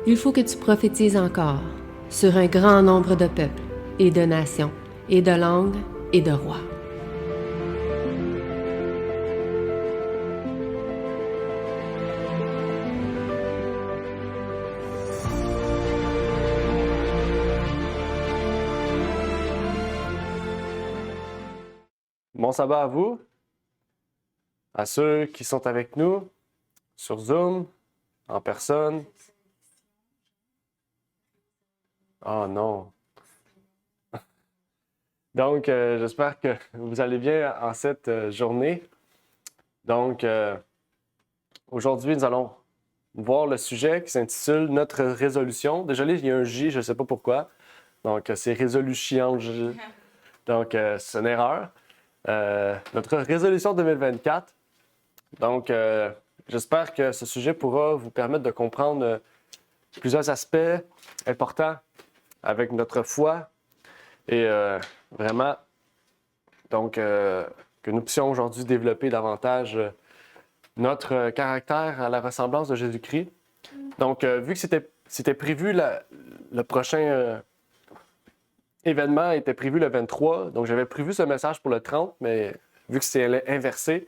Il faut que tu prophétises encore sur un grand nombre de peuples et de nations et de langues et de rois. Bon sabbat à vous, à ceux qui sont avec nous sur Zoom, en personne. Oh non. Donc, j'espère que vous allez bien en cette journée. Donc, aujourd'hui, nous allons voir le sujet qui s'intitule Notre résolution. Désolé, il y a un J, je ne sais pas pourquoi. Donc, c'est résolution. Donc, c'est une erreur. Notre résolution 2024. Donc, j'espère que ce sujet pourra vous permettre de comprendre plusieurs aspects importants avec notre foi et vraiment, donc, que nous puissions aujourd'hui développer davantage notre caractère à la ressemblance de Jésus-Christ. Donc, vu que c'était prévu, le prochain événement était prévu le 23, donc j'avais prévu ce message pour le 30, mais vu que c'est inversé,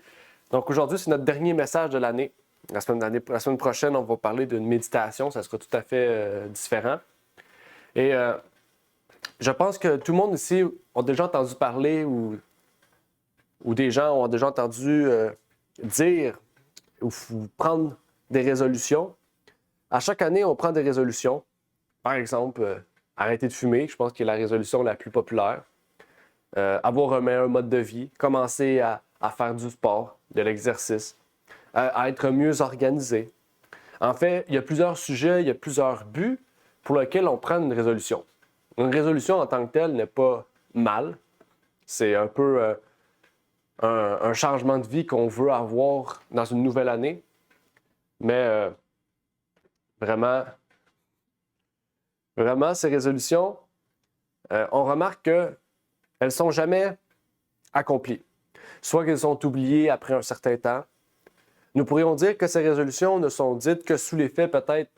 donc aujourd'hui, c'est notre dernier message de l'année. La semaine prochaine, on va parler d'une méditation, ça sera tout à fait différent. Et je pense que tout le monde ici a déjà entendu parler ou des gens ont déjà entendu dire ou prendre des résolutions. À chaque année, on prend des résolutions. Par exemple, arrêter de fumer, je pense que c'est la résolution la plus populaire. Avoir un meilleur mode de vie, commencer à faire du sport, de l'exercice, à être mieux organisé. En fait, il y a plusieurs sujets, il y a plusieurs buts pour lesquels on prend une résolution. Une résolution en tant que telle n'est pas mal. C'est un peu un changement de vie qu'on veut avoir dans une nouvelle année. Mais vraiment, ces résolutions, on remarque qu'elles ne sont jamais accomplies. Soit qu'elles sont oubliées après un certain temps. Nous pourrions dire que ces résolutions ne sont dites que sous l'effet peut-être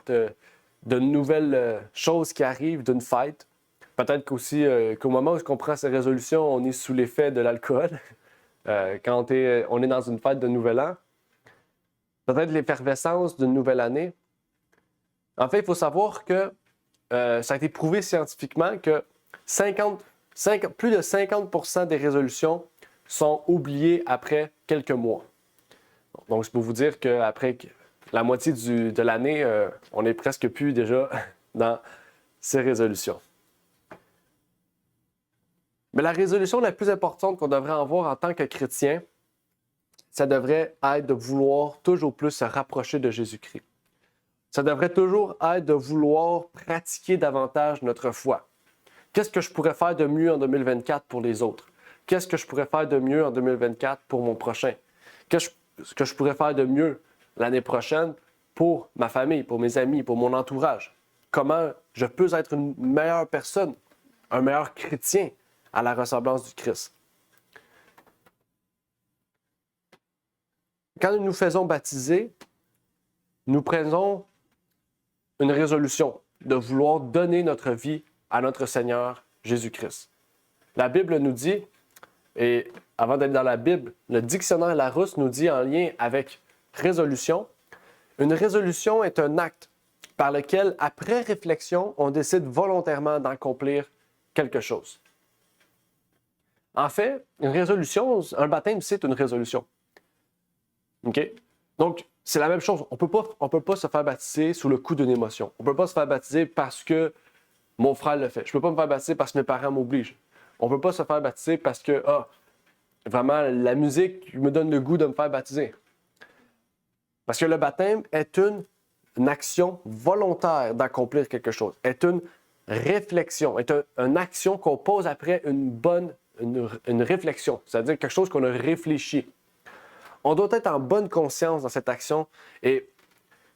de nouvelles choses qui arrivent, d'une fête. Peut-être qu'aussi qu'au moment où on prend ces résolutions, on est sous l'effet de l'alcool. Quand on est dans une fête de Nouvel An. Peut-être l'effervescence d'une nouvelle année. En fait, il faut savoir que ça a été prouvé scientifiquement que plus de 50% des résolutions sont oubliées après quelques mois. Donc, c'est pour vous dire qu'après la moitié de l'année, on n'est presque plus déjà dans ces résolutions. Mais la résolution la plus importante qu'on devrait avoir en tant que chrétien, ça devrait être de vouloir toujours plus se rapprocher de Jésus-Christ. Ça devrait toujours être de vouloir pratiquer davantage notre foi. Qu'est-ce que je pourrais faire de mieux en 2024 pour les autres? Qu'est-ce que je pourrais faire de mieux en 2024 pour mon prochain? Qu'est-ce que je pourrais faire de mieux l'année prochaine pour ma famille, pour mes amis, pour mon entourage? Comment je peux être une meilleure personne, un meilleur chrétien à la ressemblance du Christ? Quand nous nous faisons baptiser, nous prenons une résolution de vouloir donner notre vie à notre Seigneur Jésus-Christ. La Bible nous dit, et avant d'être dans la Bible, le dictionnaire Larousse nous dit en lien avec résolution, une résolution est un acte par lequel, après réflexion, on décide volontairement d'accomplir quelque chose. En fait, une résolution, un baptême, c'est une résolution. OK? Donc, c'est la même chose. On peut pas se faire baptiser sous le coup d'une émotion. On ne peut pas se faire baptiser parce que mon frère le fait. Je ne peux pas me faire baptiser parce que mes parents m'obligent. On ne peut pas se faire baptiser parce que, vraiment, la musique me donne le goût de me faire baptiser. Parce que le baptême est une action volontaire d'accomplir quelque chose, est une réflexion, est une action qu'on pose après une réflexion, c'est-à-dire quelque chose qu'on a réfléchi. On doit être en bonne conscience dans cette action et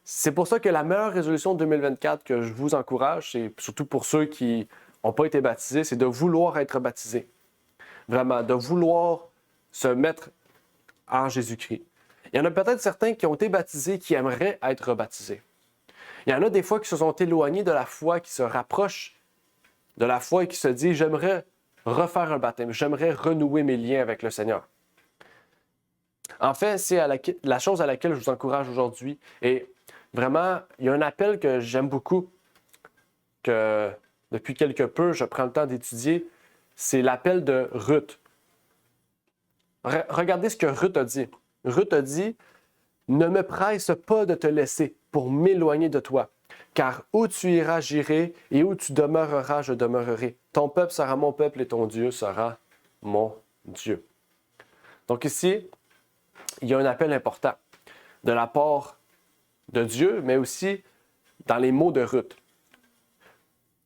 c'est pour ça que la meilleure résolution de 2024 que je vous encourage, et surtout pour ceux qui n'ont pas été baptisés, c'est de vouloir être baptisés. Vraiment, de vouloir se mettre en Jésus-Christ. Il y en a peut-être certains qui ont été baptisés qui aimeraient être rebaptisés. Il y en a des fois qui se sont éloignés de la foi, qui se rapprochent de la foi et qui se disent « J'aimerais refaire un baptême, j'aimerais renouer mes liens avec le Seigneur. » En fait, c'est la chose à laquelle je vous encourage aujourd'hui. Et vraiment, il y a un appel que j'aime beaucoup, que depuis quelque peu, je prends le temps d'étudier. C'est l'appel de Ruth. Regardez ce que Ruth a dit. Ruth a dit « Ne me presse pas de te laisser pour m'éloigner de toi, car où tu iras, j'irai, et où tu demeureras, je demeurerai. Ton peuple sera mon peuple et ton Dieu sera mon Dieu. » Donc ici, il y a un appel important de la part de Dieu, mais aussi dans les mots de Ruth.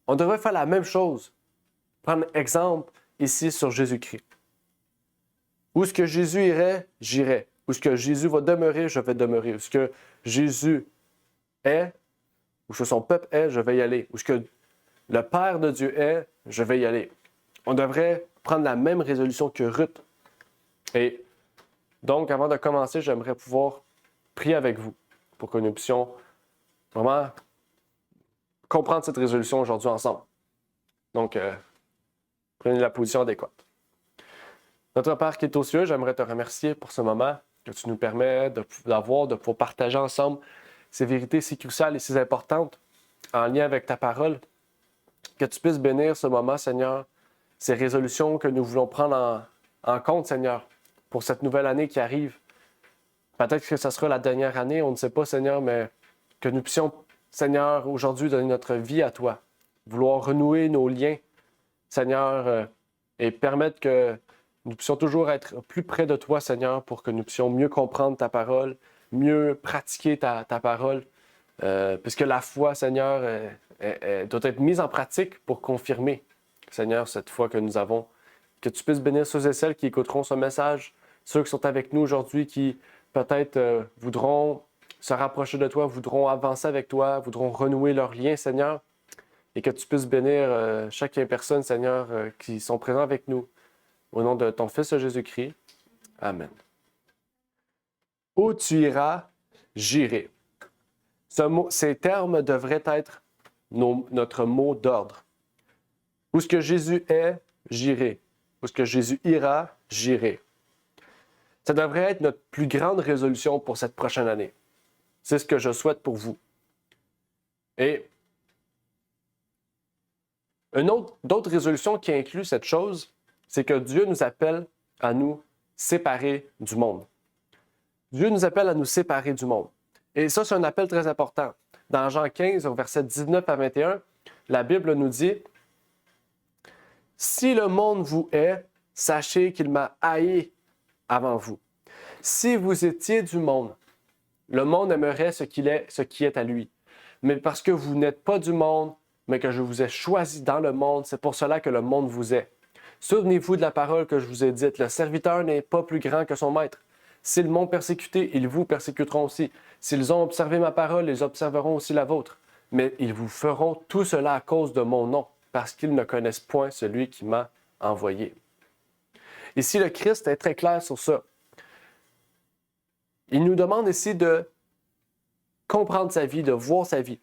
On devrait faire la même chose. Prendre exemple ici sur Jésus-Christ. Où est-ce que Jésus irait, j'irai. Où est-ce que Jésus va demeurer, je vais demeurer. Où est-ce que Jésus est, où est-ce que son peuple est, je vais y aller. Où est-ce que le Père de Dieu est, je vais y aller. On devrait prendre la même résolution que Ruth. Et donc, avant de commencer, j'aimerais pouvoir prier avec vous pour que nous puissions vraiment comprendre cette résolution aujourd'hui ensemble. Donc, prenez la position adéquate. Notre Père qui est aux cieux, j'aimerais te remercier pour ce moment que tu nous permets d'avoir, de pouvoir partager ensemble ces vérités si cruciales et si importantes en lien avec ta parole. Que tu puisses bénir ce moment, Seigneur, ces résolutions que nous voulons prendre en compte, Seigneur, pour cette nouvelle année qui arrive. Peut-être que ce sera la dernière année, on ne sait pas, Seigneur, mais que nous puissions, Seigneur, aujourd'hui donner notre vie à toi, vouloir renouer nos liens, Seigneur, et permettre que nous puissions toujours être plus près de toi, Seigneur, pour que nous puissions mieux comprendre ta parole, mieux pratiquer ta parole, puisque la foi, Seigneur, doit être mise en pratique pour confirmer, Seigneur, cette foi que nous avons. Que tu puisses bénir ceux et celles qui écouteront ce message, ceux qui sont avec nous aujourd'hui, qui peut-être voudront se rapprocher de toi, voudront avancer avec toi, voudront renouer leurs liens, Seigneur, et que tu puisses bénir chaque personne, Seigneur, qui sont présents avec nous. Au nom de ton Fils Jésus-Christ. Amen. Où tu iras, j'irai. Ces termes devraient être notre mot d'ordre. Où est-ce que Jésus est, j'irai. Où est-ce que Jésus ira, j'irai. Ça devrait être notre plus grande résolution pour cette prochaine année. C'est ce que je souhaite pour vous. Et d'autres résolutions qui incluent cette chose, c'est que Dieu nous appelle à nous séparer du monde. Dieu nous appelle à nous séparer du monde. Et ça, c'est un appel très important. Dans Jean 15, au verset 19 à 21, la Bible nous dit « Si le monde vous hait, sachez qu'il m'a haï avant vous. Si vous étiez du monde, le monde aimerait ce qui est à lui. Mais parce que vous n'êtes pas du monde, mais que je vous ai choisi dans le monde, c'est pour cela que le monde vous hait. Souvenez-vous de la parole que je vous ai dite, le serviteur n'est pas plus grand que son maître. S'ils m'ont persécuté, ils vous persécuteront aussi. S'ils ont observé ma parole, ils observeront aussi la vôtre. Mais ils vous feront tout cela à cause de mon nom, parce qu'ils ne connaissent point celui qui m'a envoyé. » Ici, le Christ est très clair sur ça. Il nous demande ici de comprendre sa vie, de voir sa vie,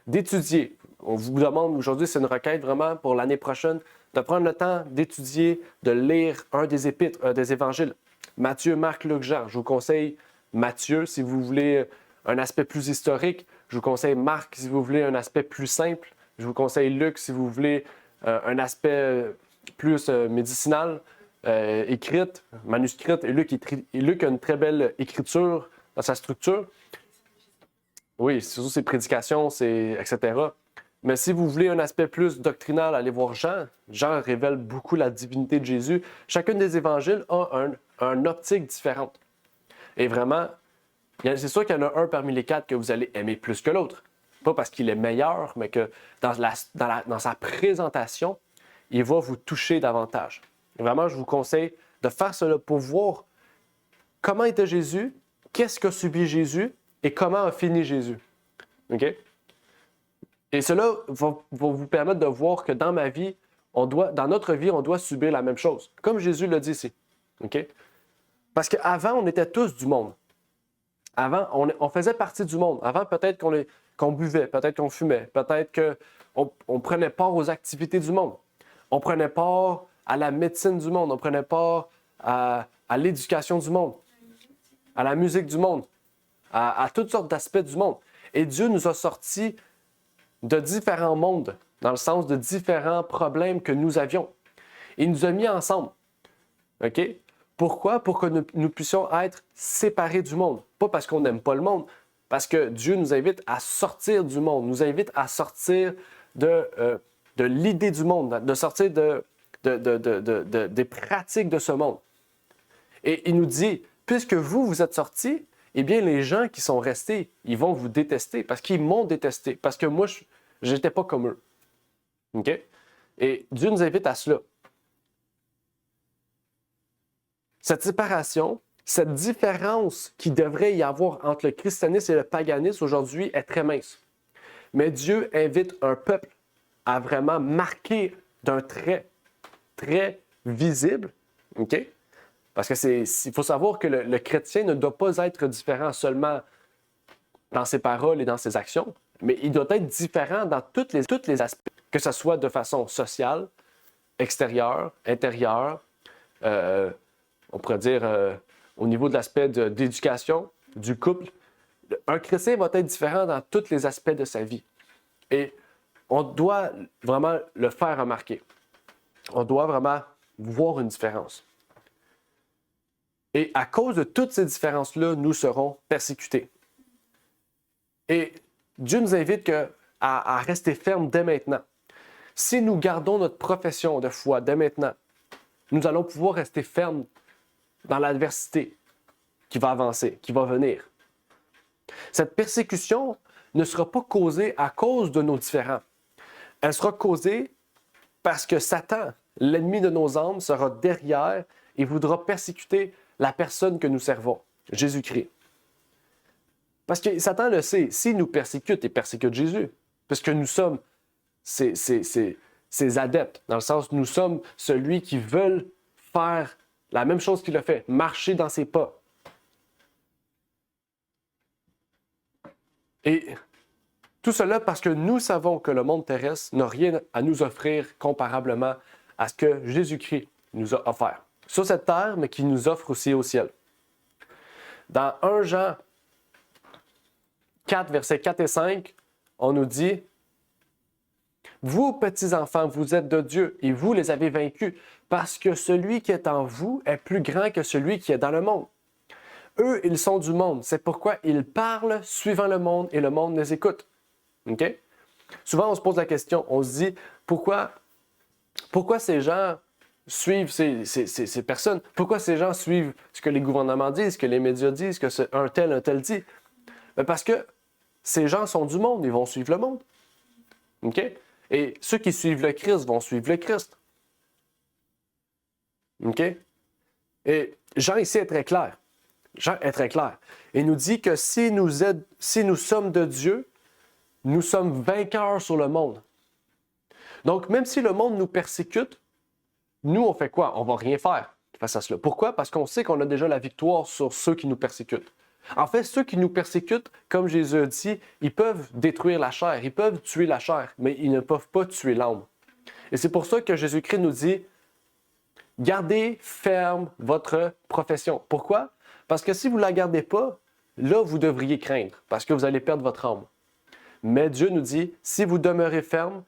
d'étudier. On vous demande aujourd'hui, c'est une requête vraiment pour l'année prochaine, de prendre le temps d'étudier, de lire un des épîtres, des évangiles. Matthieu, Marc, Luc, Jean. Je vous conseille Matthieu si vous voulez un aspect plus historique. Je vous conseille Marc si vous voulez un aspect plus simple. Je vous conseille Luc si vous voulez un aspect plus médicinal, écrite, manuscrite. Et Luc a une très belle écriture dans sa structure. Oui, surtout ses prédications, etc. Mais si vous voulez un aspect plus doctrinal, allez voir Jean. Jean révèle beaucoup la divinité de Jésus. Chacun des évangiles a une optique différente. Et vraiment, c'est sûr qu'il y en a un parmi les quatre que vous allez aimer plus que l'autre. Pas parce qu'il est meilleur, mais que dans sa présentation, il va vous toucher davantage. Et vraiment, je vous conseille de faire cela pour voir comment était Jésus, qu'est-ce qu'a subi Jésus et comment a fini Jésus. OK? Et cela va vous permettre de voir que dans ma vie, dans notre vie, on doit subir la même chose, comme Jésus l'a dit ici. Okay? Parce qu'avant, on était tous du monde. Avant, on faisait partie du monde. Avant, peut-être qu'on buvait, peut-être qu'on fumait, peut-être qu'on prenait part aux activités du monde. On prenait part à la médecine du monde. On prenait part à l'éducation du monde, à la musique du monde, à toutes sortes d'aspects du monde. Et Dieu nous a sortis de différents mondes, dans le sens de différents problèmes que nous avions. Il nous a mis ensemble. OK? Pourquoi? Pour que nous puissions être séparés du monde. Pas parce qu'on n'aime pas le monde, parce que Dieu nous invite à sortir du monde, nous invite à sortir de l'idée du monde, de sortir des pratiques de ce monde. Et il nous dit, puisque vous êtes sortis, eh bien, les gens qui sont restés, ils vont vous détester parce qu'ils m'ont détesté, parce que moi, je n'étais pas comme eux. OK? Et Dieu nous invite à cela. Cette séparation, cette différence qui devrait y avoir entre le christianisme et le paganisme aujourd'hui est très mince. Mais Dieu invite un peuple à vraiment marquer d'un trait très visible, OK? Parce il faut savoir que le chrétien ne doit pas être différent seulement dans ses paroles et dans ses actions, mais il doit être différent dans tous les aspects, que ce soit de façon sociale, extérieure, intérieure, on pourrait dire au niveau de l'aspect d'éducation, du couple. Un chrétien va être différent dans tous les aspects de sa vie. Et on doit vraiment le faire remarquer. On doit vraiment voir une différence. Et à cause de toutes ces différences-là, nous serons persécutés. Et Dieu nous invite à rester fermes dès maintenant. Si nous gardons notre profession de foi dès maintenant, nous allons pouvoir rester fermes dans l'adversité qui va avancer, qui va venir. Cette persécution ne sera pas causée à cause de nos différends. Elle sera causée parce que Satan, l'ennemi de nos âmes, sera derrière et voudra persécuter la personne que nous servons, Jésus-Christ. Parce que Satan le sait, s'il nous persécute, il persécute Jésus. Parce que nous sommes ses adeptes, dans le sens où nous sommes celui qui veulent faire la même chose qu'il a fait, marcher dans ses pas. Et tout cela parce que nous savons que le monde terrestre n'a rien à nous offrir comparablement à ce que Jésus-Christ nous a offert. Sur cette terre, mais qui nous offre aussi au ciel. Dans 1 Jean 4, versets 4 et 5, on nous dit « Vous, petits enfants, vous êtes de Dieu et vous les avez vaincus, parce que celui qui est en vous est plus grand que celui qui est dans le monde. Eux, ils sont du monde, c'est pourquoi ils parlent suivant le monde et le monde les écoute. » OK? Souvent, on se pose la question, on se dit pourquoi ces gens suivent ces personnes? Pourquoi ces gens suivent ce que les gouvernements disent, ce que les médias disent, ce que un tel dit? Bien parce que ces gens sont du monde, ils vont suivre le monde. OK? Et ceux qui suivent le Christ vont suivre le Christ. OK? Et Jean ici est très clair. Jean est très clair. Il nous dit que si nous sommes de Dieu, nous sommes vainqueurs sur le monde. Donc, même si le monde nous persécute, nous, on fait quoi? On ne va rien faire face à cela. Pourquoi? Parce qu'on sait qu'on a déjà la victoire sur ceux qui nous persécutent. En fait, ceux qui nous persécutent, comme Jésus a dit, ils peuvent détruire la chair, ils peuvent tuer la chair, mais ils ne peuvent pas tuer l'âme. Et c'est pour ça que Jésus-Christ nous dit, gardez ferme votre profession. Pourquoi? Parce que si vous ne la gardez pas, là, vous devriez craindre, parce que vous allez perdre votre âme. Mais Dieu nous dit, si vous demeurez ferme,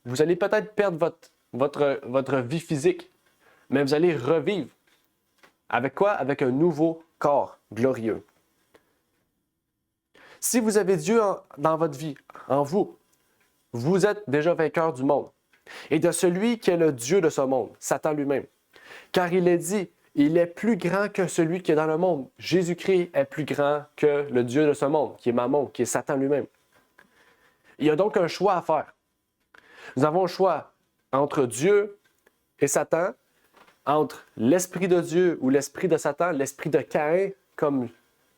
vous allez peut-être perdre votre vie physique, mais vous allez revivre. Avec quoi? Avec un nouveau corps glorieux. Si vous avez Dieu dans votre vie, en vous, vous êtes déjà vainqueur du monde et de celui qui est le Dieu de ce monde, Satan lui-même. Car il est dit, il est plus grand que celui qui est dans le monde. Jésus-Christ est plus grand que le Dieu de ce monde, qui est Mammon, qui est Satan lui-même. Il y a donc un choix à faire. Nous avons un choix entre Dieu et Satan, entre l'Esprit de Dieu ou l'Esprit de Satan, l'Esprit de Caïn, comme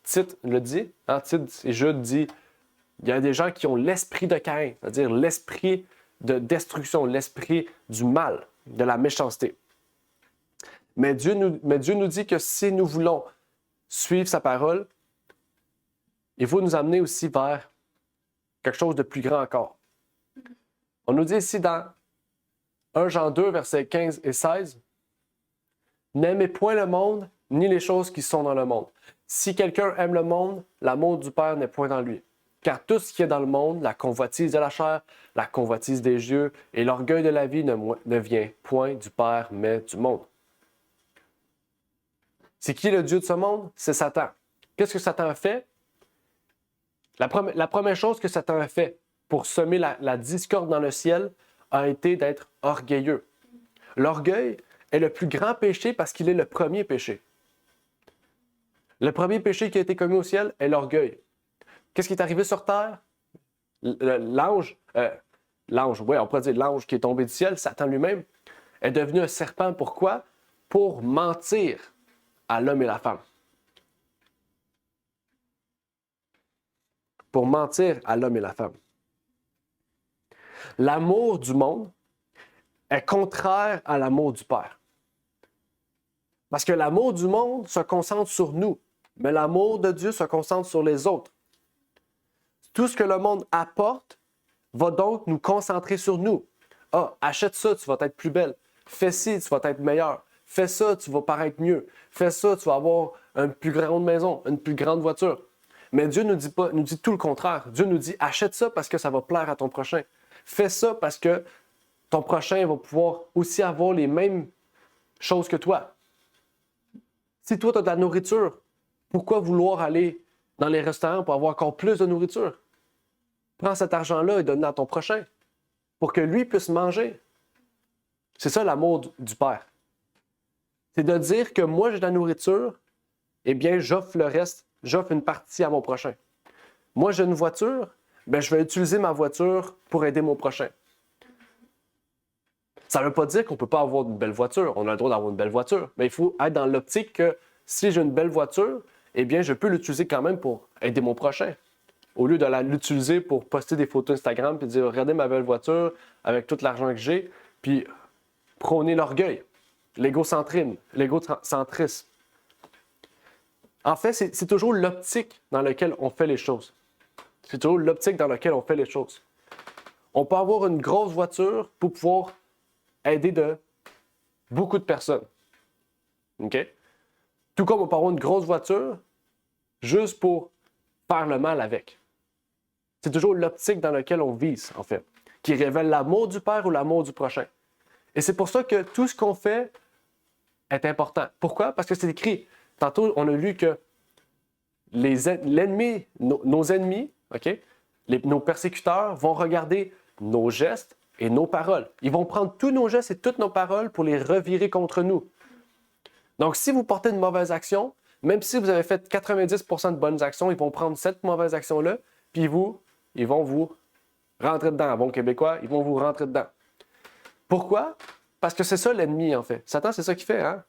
Tite le dit. Tite et Jude dit, il y a des gens qui ont l'Esprit de Caïn, c'est-à-dire l'Esprit de destruction, l'Esprit du mal, de la méchanceté. Mais Dieu nous dit que si nous voulons suivre sa parole, il faut nous amener aussi vers quelque chose de plus grand encore. On nous dit ici dans 1 Jean 2, versets 15 et 16, « N'aimez point le monde, ni les choses qui sont dans le monde. Si quelqu'un aime le monde, l'amour du Père n'est point dans lui. Car tout ce qui est dans le monde, la convoitise de la chair, la convoitise des yeux et l'orgueil de la vie ne vient point du Père, mais du monde. » C'est qui le Dieu de ce monde? C'est Satan. Qu'est-ce que Satan a fait? La première chose que Satan a fait pour semer la discorde dans le ciel a été d'être orgueilleux. L'orgueil est le plus grand péché parce qu'il est le premier péché. Le premier péché qui a été commis au ciel est l'orgueil. Qu'est-ce qui est arrivé sur terre? L'ange, oui, on pourrait dire l'ange qui est tombé du ciel, Satan lui-même, est devenu un serpent. Pourquoi? Pour mentir à l'homme et la femme. Pour mentir à l'homme et la femme. L'amour du monde est contraire à l'amour du Père. Parce que l'amour du monde se concentre sur nous, mais l'amour de Dieu se concentre sur les autres. Tout ce que le monde apporte va donc nous concentrer sur nous. Ah, achète ça, tu vas être plus belle. Fais ci, tu vas être meilleur. Fais ça, tu vas paraître mieux. Fais ça, tu vas avoir une plus grande maison, une plus grande voiture. Mais Dieu nous dit tout le contraire. Dieu nous dit, achète ça parce que ça va plaire à ton prochain. Fais ça parce que ton prochain va pouvoir aussi avoir les mêmes choses que toi. Si toi, tu as de la nourriture, pourquoi vouloir aller dans les restaurants pour avoir encore plus de nourriture? Prends cet argent-là et donne-le à ton prochain pour que lui puisse manger. C'est ça l'amour du Père. C'est de dire que moi, j'ai de la nourriture, eh bien, j'offre le reste, j'offre une partie à mon prochain. Moi, j'ai une voiture, bien, je vais utiliser ma voiture pour aider mon prochain. Ça ne veut pas dire qu'on ne peut pas avoir une belle voiture. On a le droit d'avoir une belle voiture. Mais il faut être dans l'optique que si j'ai une belle voiture, eh bien, je peux l'utiliser quand même pour aider mon prochain. Au lieu de l'utiliser pour poster des photos Instagram et dire « Regardez ma belle voiture avec tout l'argent que j'ai », puis prôner l'orgueil, l'égocentrisme. En fait, c'est toujours l'optique dans laquelle on fait les choses. C'est toujours l'optique dans laquelle on fait les choses. On peut avoir une grosse voiture pour pouvoir aider beaucoup de personnes. OK? Tout comme on peut avoir une grosse voiture juste pour faire le mal avec. C'est toujours l'optique dans laquelle on vise, en fait, qui révèle l'amour du Père ou l'amour du prochain. Et c'est pour ça que tout ce qu'on fait est important. Pourquoi? Parce que c'est écrit. Tantôt, on a lu que l'ennemi, nos ennemis, OK? Nos persécuteurs vont regarder nos gestes et nos paroles. Ils vont prendre tous nos gestes et toutes nos paroles pour les revirer contre nous. Donc, si vous portez une mauvaise action, même si vous avez fait 90% de bonnes actions, ils vont prendre cette mauvaise action-là, puis ils vont vous rentrer dedans. Bon québécois, ils vont vous rentrer dedans. Pourquoi? Parce que c'est ça l'ennemi, en fait. Satan, c'est ça qu'il fait, hein?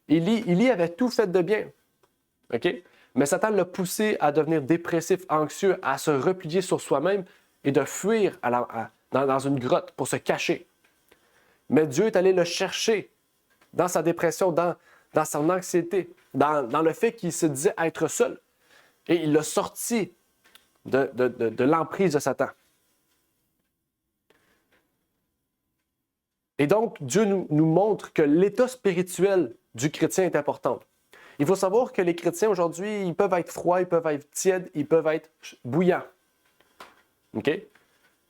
Élie avait tout fait de bien. OK? Mais Satan l'a poussé à devenir dépressif, anxieux, à se replier sur soi-même et de fuir dans une grotte pour se cacher. Mais Dieu est allé le chercher dans sa dépression, dans son anxiété, dans le fait qu'il se disait être seul. Et il l'a sorti de l'emprise de Satan. Et donc, Dieu nous montre que l'état spirituel du chrétien est important. Il faut savoir que les chrétiens aujourd'hui, ils peuvent être froids, ils peuvent être tièdes, ils peuvent être bouillants. OK? Et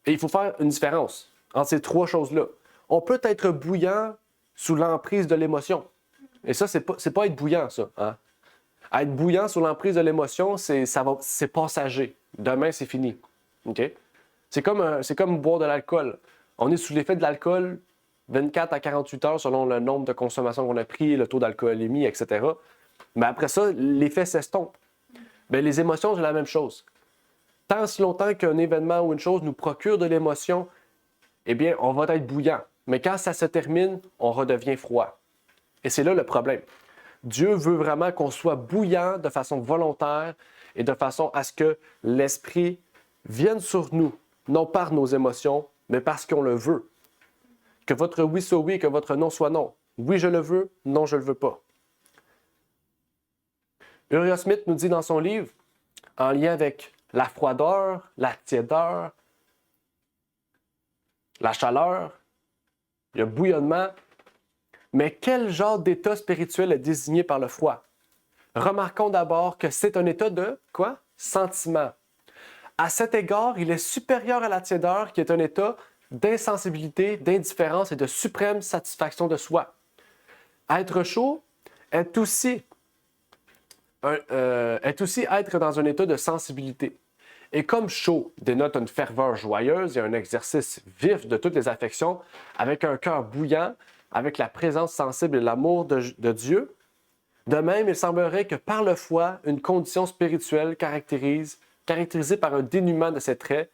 il faut faire une différence entre ces trois choses-là. On peut être bouillant sous l'emprise de l'émotion. Et ça, c'est pas être bouillant, ça. Hein? Être bouillant sous l'emprise de l'émotion, c'est passager. Demain, c'est fini. OK? C'est comme boire de l'alcool. On est sous l'effet de l'alcool 24 à 48 heures selon le nombre de consommations qu'on a pris, le taux d'alcoolémie, etc. Mais après ça, l'effet s'estompe. Bien, les émotions, c'est la même chose. Tant si longtemps qu'un événement ou une chose nous procure de l'émotion, eh bien, on va être bouillant. Mais quand ça se termine, on redevient froid. Et c'est là le problème. Dieu veut vraiment qu'on soit bouillant de façon volontaire et de façon à ce que l'Esprit vienne sur nous, non par nos émotions, mais parce qu'on le veut. Que votre oui soit oui, que votre non soit non. Oui, je le veux, non, je ne le veux pas. Uriah Smith nous dit dans son livre, en lien avec la froideur, la tiédeur, la chaleur, il y a bouillonnement. Mais quel genre d'état spirituel est désigné par le froid? Remarquons d'abord que c'est un état de quoi? Sentiment. À cet égard, il est supérieur à la tiédeur qui est un état d'insensibilité, d'indifférence et de suprême satisfaction de soi. Être chaud est aussi être dans un état de sensibilité. Et comme chaud dénote une ferveur joyeuse et un exercice vif de toutes les affections, avec un cœur bouillant, avec la présence sensible et l'amour de Dieu, de même, il semblerait que par le froid, une condition spirituelle caractérisée par un dénuement de ses traits,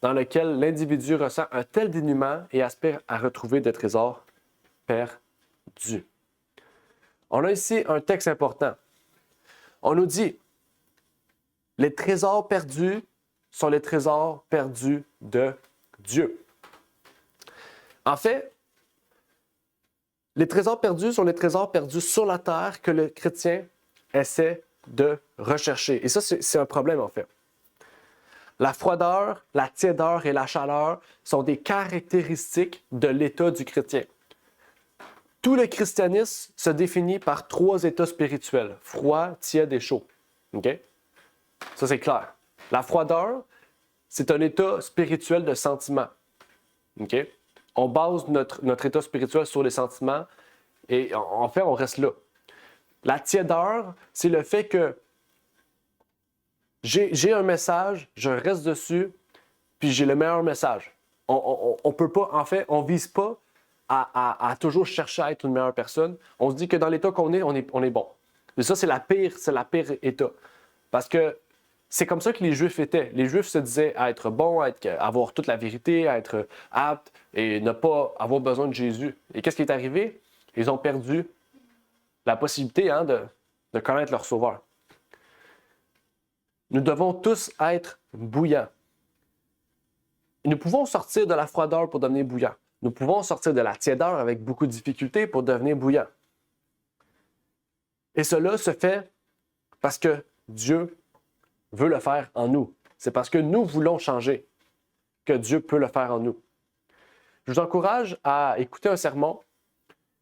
dans lequel l'individu ressent un tel dénuement et aspire à retrouver des trésors perdus. On a ici un texte important. On nous dit, les trésors perdus sont les trésors perdus de Dieu. En fait, les trésors perdus sont les trésors perdus sur la terre que le chrétien essaie de rechercher. Et ça, c'est un problème, en fait. La froideur, la tiédeur et la chaleur sont des caractéristiques de l'état du chrétien. Tout le christianisme se définit par 3 états spirituels, froid, tiède et chaud. Okay? Ça, c'est clair. La froideur, c'est un état spirituel de sentiment. Okay? On base notre état spirituel sur les sentiments et en fait, on reste là. La tiédeur, c'est le fait que j'ai un message, je reste dessus, puis j'ai le meilleur message. On peut pas, en fait, on vise pas à toujours chercher à être une meilleure personne. On se dit que dans l'état qu'on est, on est bon. Et ça, c'est la pire état. Parce que c'est comme ça que les Juifs étaient. Les Juifs se disaient à être bons, avoir toute la vérité, à être aptes et ne pas avoir besoin de Jésus. Et qu'est-ce qui est arrivé? Ils ont perdu la possibilité de connaître leur Sauveur. Nous devons tous être bouillants. Nous pouvons sortir de la froideur pour devenir bouillants. Nous pouvons sortir de la tiédeur avec beaucoup de difficultés pour devenir bouillants. Et cela se fait parce que Dieu veut le faire en nous. C'est parce que nous voulons changer que Dieu peut le faire en nous. Je vous encourage à écouter un sermon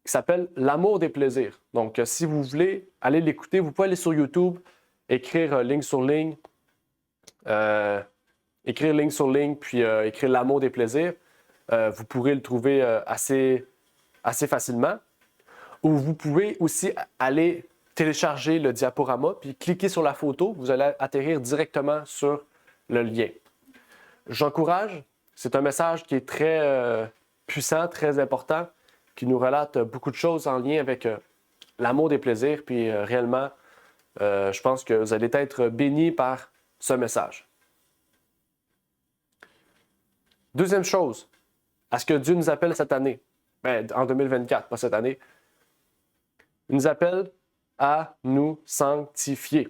qui s'appelle « L'amour des plaisirs ». Donc, si vous voulez aller l'écouter, vous pouvez aller sur YouTube, écrire ligne sur ligne, puis écrire l'amour des plaisirs. Vous pourrez le trouver assez facilement. Ou vous pouvez aussi aller télécharger le diaporama, puis cliquer sur la photo, vous allez atterrir directement sur le lien. J'encourage, c'est un message qui est très puissant, très important, qui nous relate beaucoup de choses en lien avec l'amour des plaisirs, puis réellement, je pense que vous allez être bénis par ce message. Deuxième chose, à ce que Dieu nous appelle cette année, en 2024, pas cette année, il nous appelle à nous sanctifier.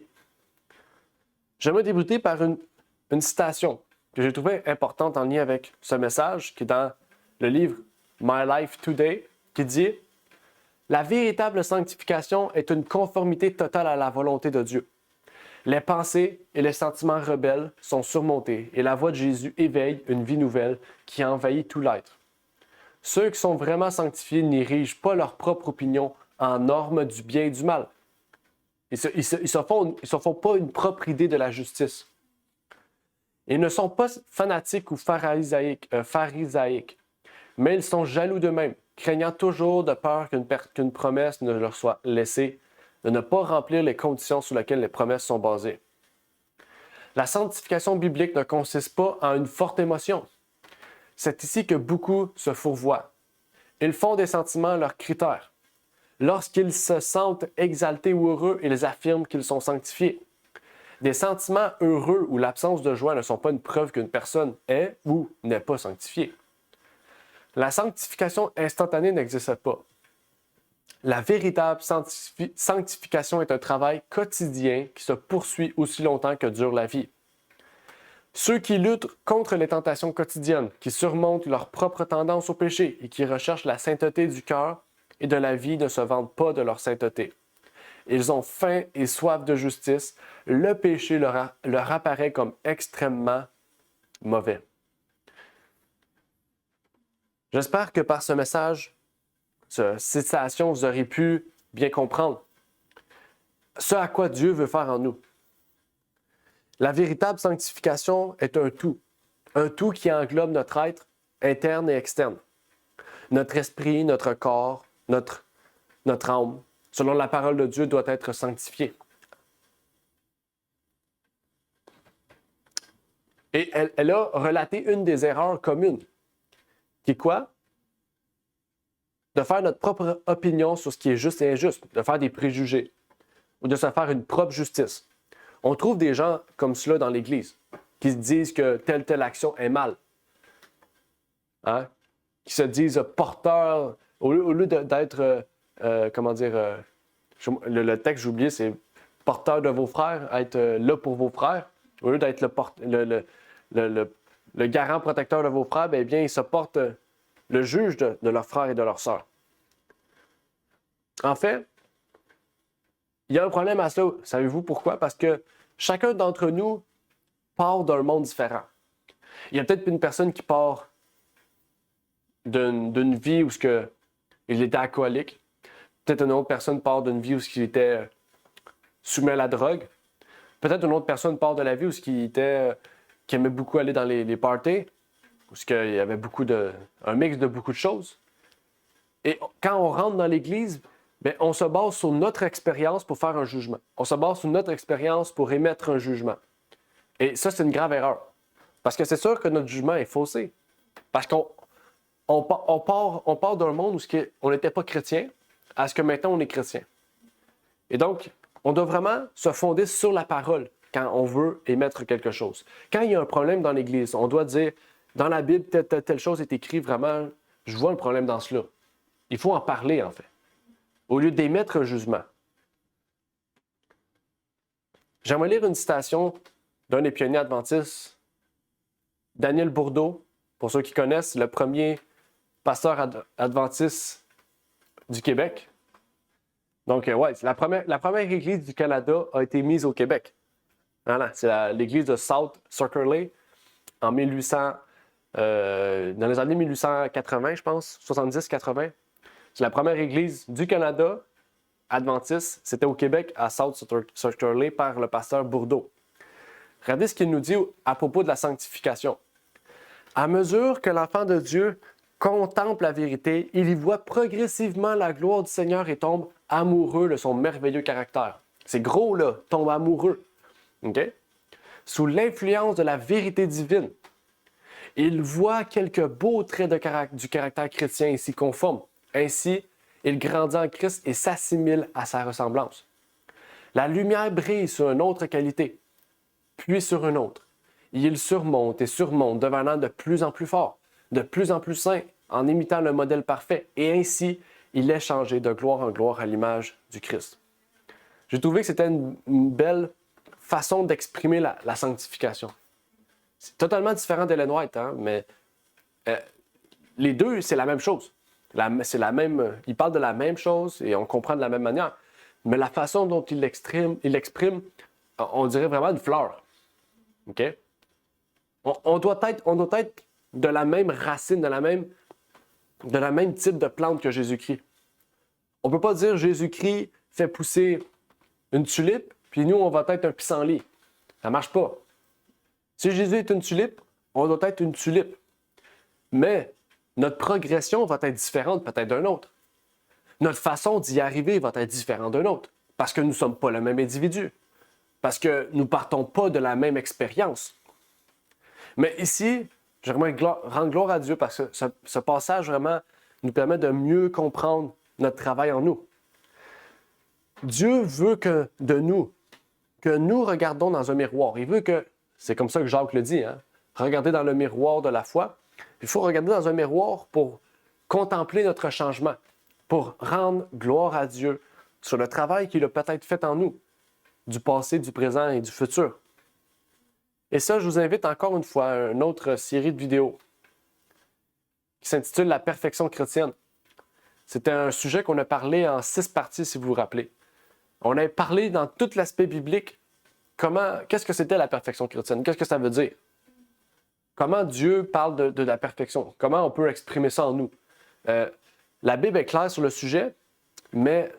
J'aimerais débuter par une citation que j'ai trouvée importante en lien avec ce message, qui est dans le livre My Life Today, qui dit « La véritable sanctification est une conformité totale à la volonté de Dieu. Les pensées et les sentiments rebelles sont surmontés et la voix de Jésus éveille une vie nouvelle qui envahit tout l'être. Ceux qui sont vraiment sanctifiés n'érigent pas leur propre opinion en normes du bien et du mal. Ils se font pas une propre idée de la justice. Ils ne sont pas fanatiques ou pharisaïques, mais ils sont jaloux d'eux-mêmes, craignant toujours de peur qu'une promesse ne leur soit laissée, de ne pas remplir les conditions sur lesquelles les promesses sont basées. La sanctification biblique ne consiste pas en une forte émotion. C'est ici que beaucoup se fourvoient. Ils font des sentiments leurs critères. Lorsqu'ils se sentent exaltés ou heureux, ils affirment qu'ils sont sanctifiés. Des sentiments heureux ou l'absence de joie ne sont pas une preuve qu'une personne est ou n'est pas sanctifiée. La sanctification instantanée n'existe pas. La véritable sanctification est un travail quotidien qui se poursuit aussi longtemps que dure la vie. Ceux qui luttent contre les tentations quotidiennes, qui surmontent leur propre tendance au péché et qui recherchent la sainteté du cœur et de la vie ne se vantent pas de leur sainteté. Ils ont faim et soif de justice. Le péché leur apparaît comme extrêmement mauvais. J'espère que par ce message, cette citation, vous aurez pu bien comprendre ce à quoi Dieu veut faire en nous. La véritable sanctification est un tout qui englobe notre être interne et externe, notre esprit, notre corps, notre âme. Selon la parole de Dieu, doit être sanctifié. Et elle a relaté une des erreurs communes, qui est quoi? De faire notre propre opinion sur ce qui est juste et injuste, de faire des préjugés, ou de se faire une propre justice. On trouve des gens comme cela dans l'Église, qui se disent que telle action est mal. Hein? Qui se disent porteurs, au lieu d'être, le texte, j'ai oublié, c'est porteur de vos frères, être là pour vos frères. Au lieu d'être le garant protecteur de vos frères, bien, ils se portent le juge de leurs frères et de leurs sœurs. En fait, il y a un problème à cela. Savez-vous pourquoi? Parce que chacun d'entre nous part d'un monde différent. Il y a peut-être une personne qui part d'une vie où il était alcoolique. Peut-être une autre personne part d'une vie où il était soumis à la drogue. Peut-être une autre personne part de la vie où qui aimait beaucoup aller dans les parties, où il y avait un mix de beaucoup de choses. Et quand on rentre dans l'Église, on se base sur notre expérience pour faire un jugement. On se base sur notre expérience pour émettre un jugement. Et ça, c'est une grave erreur. Parce que c'est sûr que notre jugement est faussé. Parce qu'on part d'un monde où on n'était pas chrétien à ce que maintenant on est chrétien. Et donc, on doit vraiment se fonder sur la parole quand on veut émettre quelque chose. Quand il y a un problème dans l'Église, on doit dire, dans la Bible, telle chose est écrite, vraiment, je vois un problème dans cela. Il faut en parler, en fait, au lieu d'émettre un jugement. J'aimerais lire une citation d'un des pionniers adventistes, Daniel Bourdeau, pour ceux qui connaissent, le premier pasteur adventiste du Québec. Donc, la première église du Canada a été mise au Québec. Voilà, c'est l'église de South Circular en dans les années 1880, je pense, 70-80. C'est la première église du Canada adventiste. C'était au Québec, à South Circular, par le pasteur Bourdeau. Regardez ce qu'il nous dit à propos de la sanctification. À mesure que l'enfant de Dieu contemple la vérité, il y voit progressivement la gloire du Seigneur et tombe amoureux de son merveilleux caractère. C'est gros, là, tombe amoureux. Okay? Sous l'influence de la vérité divine, il voit quelques beaux traits du caractère chrétien et s'y conforme. Ainsi, il grandit en Christ et s'assimile à sa ressemblance. La lumière brille sur une autre qualité, puis sur une autre. Il surmonte et surmonte, devenant de plus en plus fort, de plus en plus saint, en imitant le modèle parfait. Et ainsi, il est changé de gloire en gloire à l'image du Christ. J'ai trouvé que c'était une belle façon d'exprimer la sanctification. C'est totalement différent d'Ellen White, hein, mais les deux, c'est la même chose. Il parle de la même chose et on comprend de la même manière. Mais la façon dont il l'exprime, on dirait vraiment une fleur. OK? On doit être de la même racine, de la même type de plante que Jésus-Christ. On ne peut pas dire Jésus-Christ fait pousser une tulipe, puis nous, on va être un pissenlit. Ça ne marche pas. Si Jésus est une tulipe, on doit être une tulipe. Mais notre progression va être différente peut-être d'un autre. Notre façon d'y arriver va être différente d'un autre. Parce que nous ne sommes pas le même individu. Parce que nous ne partons pas de la même expérience. Mais ici, j'aimerais rendre gloire à Dieu parce que ce passage vraiment nous permet de mieux comprendre notre travail en nous. Dieu veut que nous regardons dans un miroir. Il veut que, c'est comme ça que Jacques le dit, hein, regarder dans le miroir de la foi. Il faut regarder dans un miroir pour contempler notre changement, pour rendre gloire à Dieu sur le travail qu'il a peut-être fait en nous, du passé, du présent et du futur. Et ça, je vous invite encore une fois à une autre série de vidéos qui s'intitule « La perfection chrétienne ». C'était un sujet qu'on a parlé en 6 parties, si vous vous rappelez. on a parlé dans tout l'aspect biblique, qu'est-ce que c'était la perfection chrétienne? Qu'est-ce que ça veut dire? Comment Dieu parle de la perfection? Comment on peut exprimer ça en nous? La Bible est claire sur le sujet, mais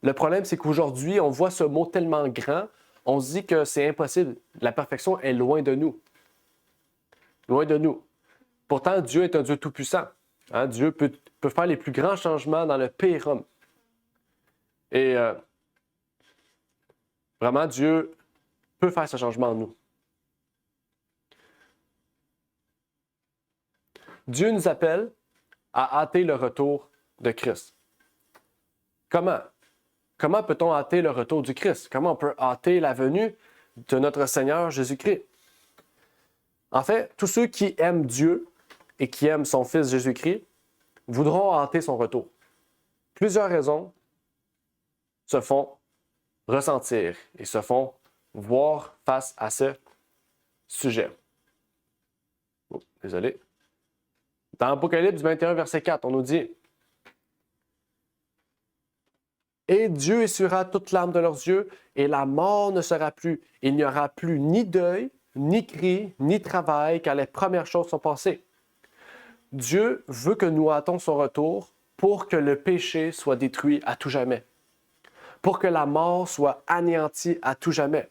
le problème, c'est qu'aujourd'hui, on voit ce mot tellement grand, on se dit que c'est impossible. La perfection est loin de nous. Loin de nous. Pourtant, Dieu est un Dieu tout-puissant. Hein? Dieu peut faire les plus grands changements dans le pire homme. Et vraiment, Dieu peut faire ce changement en nous. Dieu nous appelle à hâter le retour de Christ. Comment? Comment peut-on hâter le retour du Christ? Comment on peut hâter la venue de notre Seigneur Jésus-Christ? En fait, tous ceux qui aiment Dieu et qui aiment son Fils Jésus-Christ voudront hâter son retour. Plusieurs raisons se font ressentir et se font voir face à ce sujet. Oh, désolé. Dans Apocalypse 21, verset 4, on nous dit « Et Dieu essuiera toute larme de leurs yeux, et la mort ne sera plus. Il n'y aura plus ni deuil, ni cri, ni travail, car les premières choses sont passées. » Dieu veut que nous hâtons son retour pour que le péché soit détruit à tout jamais, pour que la mort soit anéantie à tout jamais.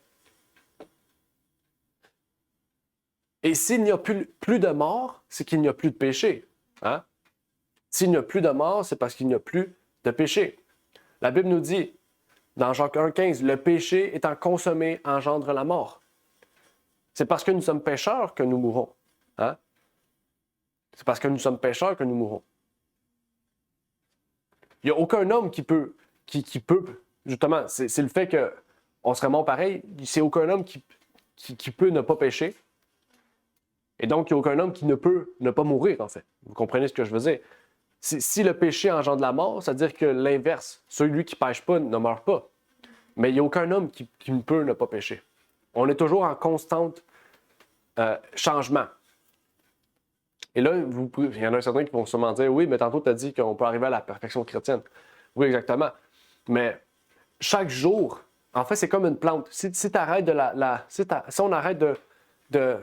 Et s'il n'y a plus de mort, c'est qu'il n'y a plus de péché. Hein? S'il n'y a plus de mort, c'est parce qu'il n'y a plus de péché. La Bible nous dit, dans Jacques 1,15, « Le péché étant consommé engendre la mort. » C'est parce que nous sommes pécheurs que nous mourrons. Hein? C'est parce que nous sommes pécheurs que nous mourrons. Il n'y a aucun homme qui peut justement, c'est le fait qu'on serait mort pareil, c'est aucun homme qui peut ne pas pécher. Et donc, il n'y a aucun homme qui ne peut ne pas mourir, en fait. Vous comprenez ce que je veux dire? Si le péché engendre la mort, ça veut dire que l'inverse, celui qui ne pêche pas ne meurt pas. Mais il n'y a aucun homme qui ne peut ne pas pécher. On est toujours en constant changement. Et là, il y en a certains qui vont sûrement dire, oui, mais tantôt, tu as dit qu'on peut arriver à la perfection chrétienne. Oui, exactement. Mais chaque jour, en fait, c'est comme une plante. Si on arrête de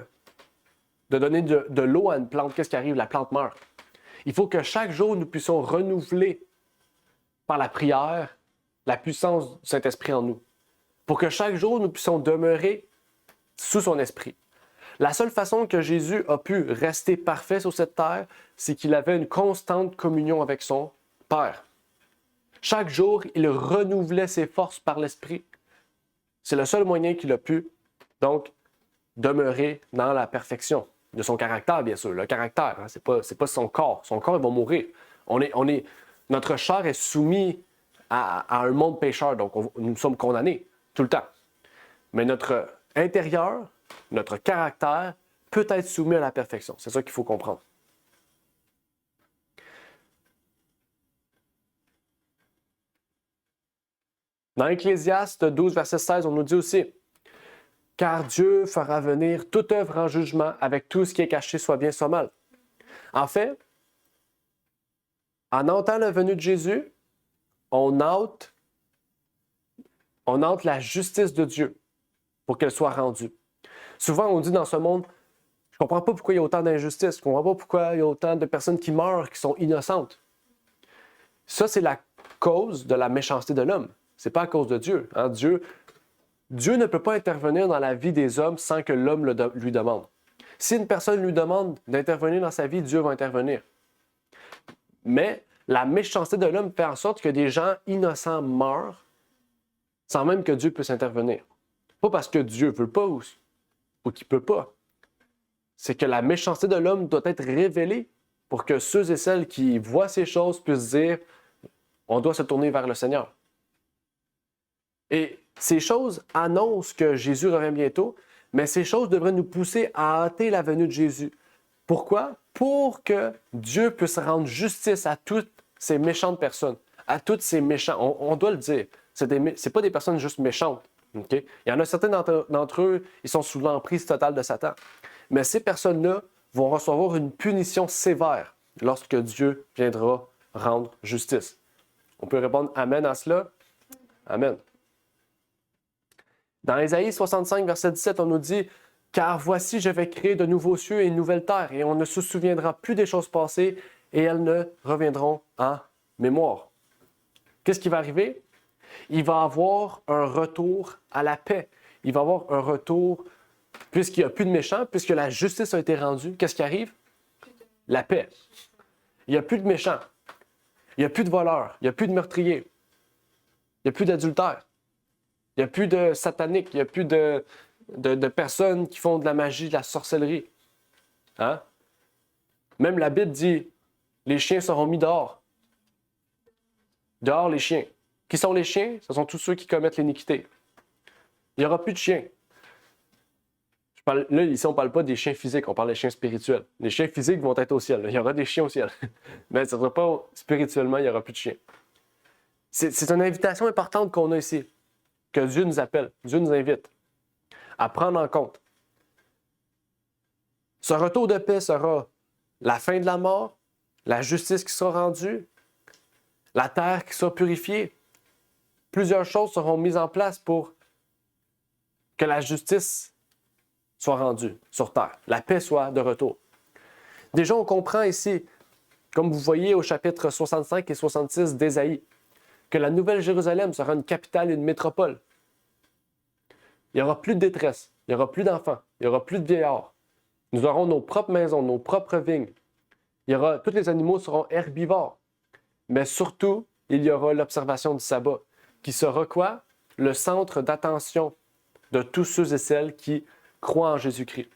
donner de l'eau à une plante, qu'est-ce qui arrive? La plante meurt. Il faut que chaque jour, nous puissions renouveler par la prière la puissance du Saint-Esprit en nous. Pour que chaque jour, nous puissions demeurer sous son esprit. La seule façon que Jésus a pu rester parfait sur cette terre, c'est qu'il avait une constante communion avec son Père. Chaque jour, il renouvelait ses forces par l'Esprit. C'est le seul moyen qu'il a pu, donc, demeurer dans la perfection de son caractère, bien sûr. Le caractère, hein, c'est pas son corps. Son corps, il va mourir. Notre chair est soumise à un monde pécheur, donc nous sommes condamnés tout le temps. Mais notre intérieur, notre caractère peut être soumis à la perfection. C'est ça qu'il faut comprendre. Dans Ecclésiaste 12, verset 16, on nous dit aussi « Car Dieu fera venir toute œuvre en jugement avec tout ce qui est caché, soit bien, soit mal. » En fait, en hâtant la venue de Jésus, on hâte la justice de Dieu pour qu'elle soit rendue. Souvent, on dit dans ce monde, je ne comprends pas pourquoi il y a autant d'injustice, je ne comprends pas pourquoi il y a autant de personnes qui meurent, qui sont innocentes. Ça, c'est la cause de la méchanceté de l'homme. Ce n'est pas à cause de Dieu. Hein? Dieu ne peut pas intervenir dans la vie des hommes sans que l'homme lui demande. Si une personne lui demande d'intervenir dans sa vie, Dieu va intervenir. Mais la méchanceté de l'homme fait en sorte que des gens innocents meurent sans même que Dieu puisse intervenir. Pas parce que Dieu ne veut pas ou qu'il ne peut pas. C'est que la méchanceté de l'homme doit être révélée pour que ceux et celles qui voient ces choses puissent dire « on doit se tourner vers le Seigneur ». Et ces choses annoncent que Jésus revient bientôt, mais ces choses devraient nous pousser à hâter la venue de Jésus. Pourquoi? Pour que Dieu puisse rendre justice à toutes ces méchantes personnes, à tous ces méchants. On doit le dire, c'est pas des personnes juste méchantes. Okay? Il y en a certains d'entre eux, ils sont sous l'emprise totale de Satan. Mais ces personnes-là vont recevoir une punition sévère lorsque Dieu viendra rendre justice. On peut répondre Amen à cela? Amen. Dans Ésaïe 65, verset 17, on nous dit « Car voici, je vais créer de nouveaux cieux et une nouvelle terre, et on ne se souviendra plus des choses passées, et elles ne reviendront en mémoire. » Qu'est-ce qui va arriver? Il va y avoir un retour à la paix. Il va y avoir un retour, puisqu'il n'y a plus de méchants, puisque la justice a été rendue. Qu'est-ce qui arrive? La paix. Il n'y a plus de méchants. Il n'y a plus de voleurs. Il n'y a plus de meurtriers. Il n'y a plus d'adultères. Il n'y a plus de sataniques. Il n'y a plus de personnes qui font de la magie, de la sorcellerie. Hein? Même la Bible dit, les chiens seront mis dehors. Dehors les chiens. Qui sont les chiens? Ce sont tous ceux qui commettent l'iniquité. Il n'y aura plus de chiens. Là, ici, on ne parle pas des chiens physiques, on parle des chiens spirituels. Les chiens physiques vont être au ciel. Il y aura des chiens au ciel. Mais ça ne sera pas spirituellement, il n'y aura plus de chiens. C'est une invitation importante qu'on a ici, que Dieu nous appelle, Dieu nous invite à prendre en compte. Ce retour de paix sera la fin de la mort, la justice qui sera rendue, la terre qui sera purifiée. Plusieurs choses seront mises en place pour que la justice soit rendue sur terre, la paix soit de retour. Déjà, on comprend ici, comme vous voyez au chapitre 65 et 66 d'Ésaïe, que la Nouvelle Jérusalem sera une capitale et une métropole. Il n'y aura plus de détresse, il n'y aura plus d'enfants, il n'y aura plus de vieillards. Nous aurons nos propres maisons, nos propres vignes. Tous les animaux seront herbivores. Mais surtout, il y aura l'observation du sabbat, qui sera quoi? Le centre d'attention de tous ceux et celles qui croient en Jésus-Christ.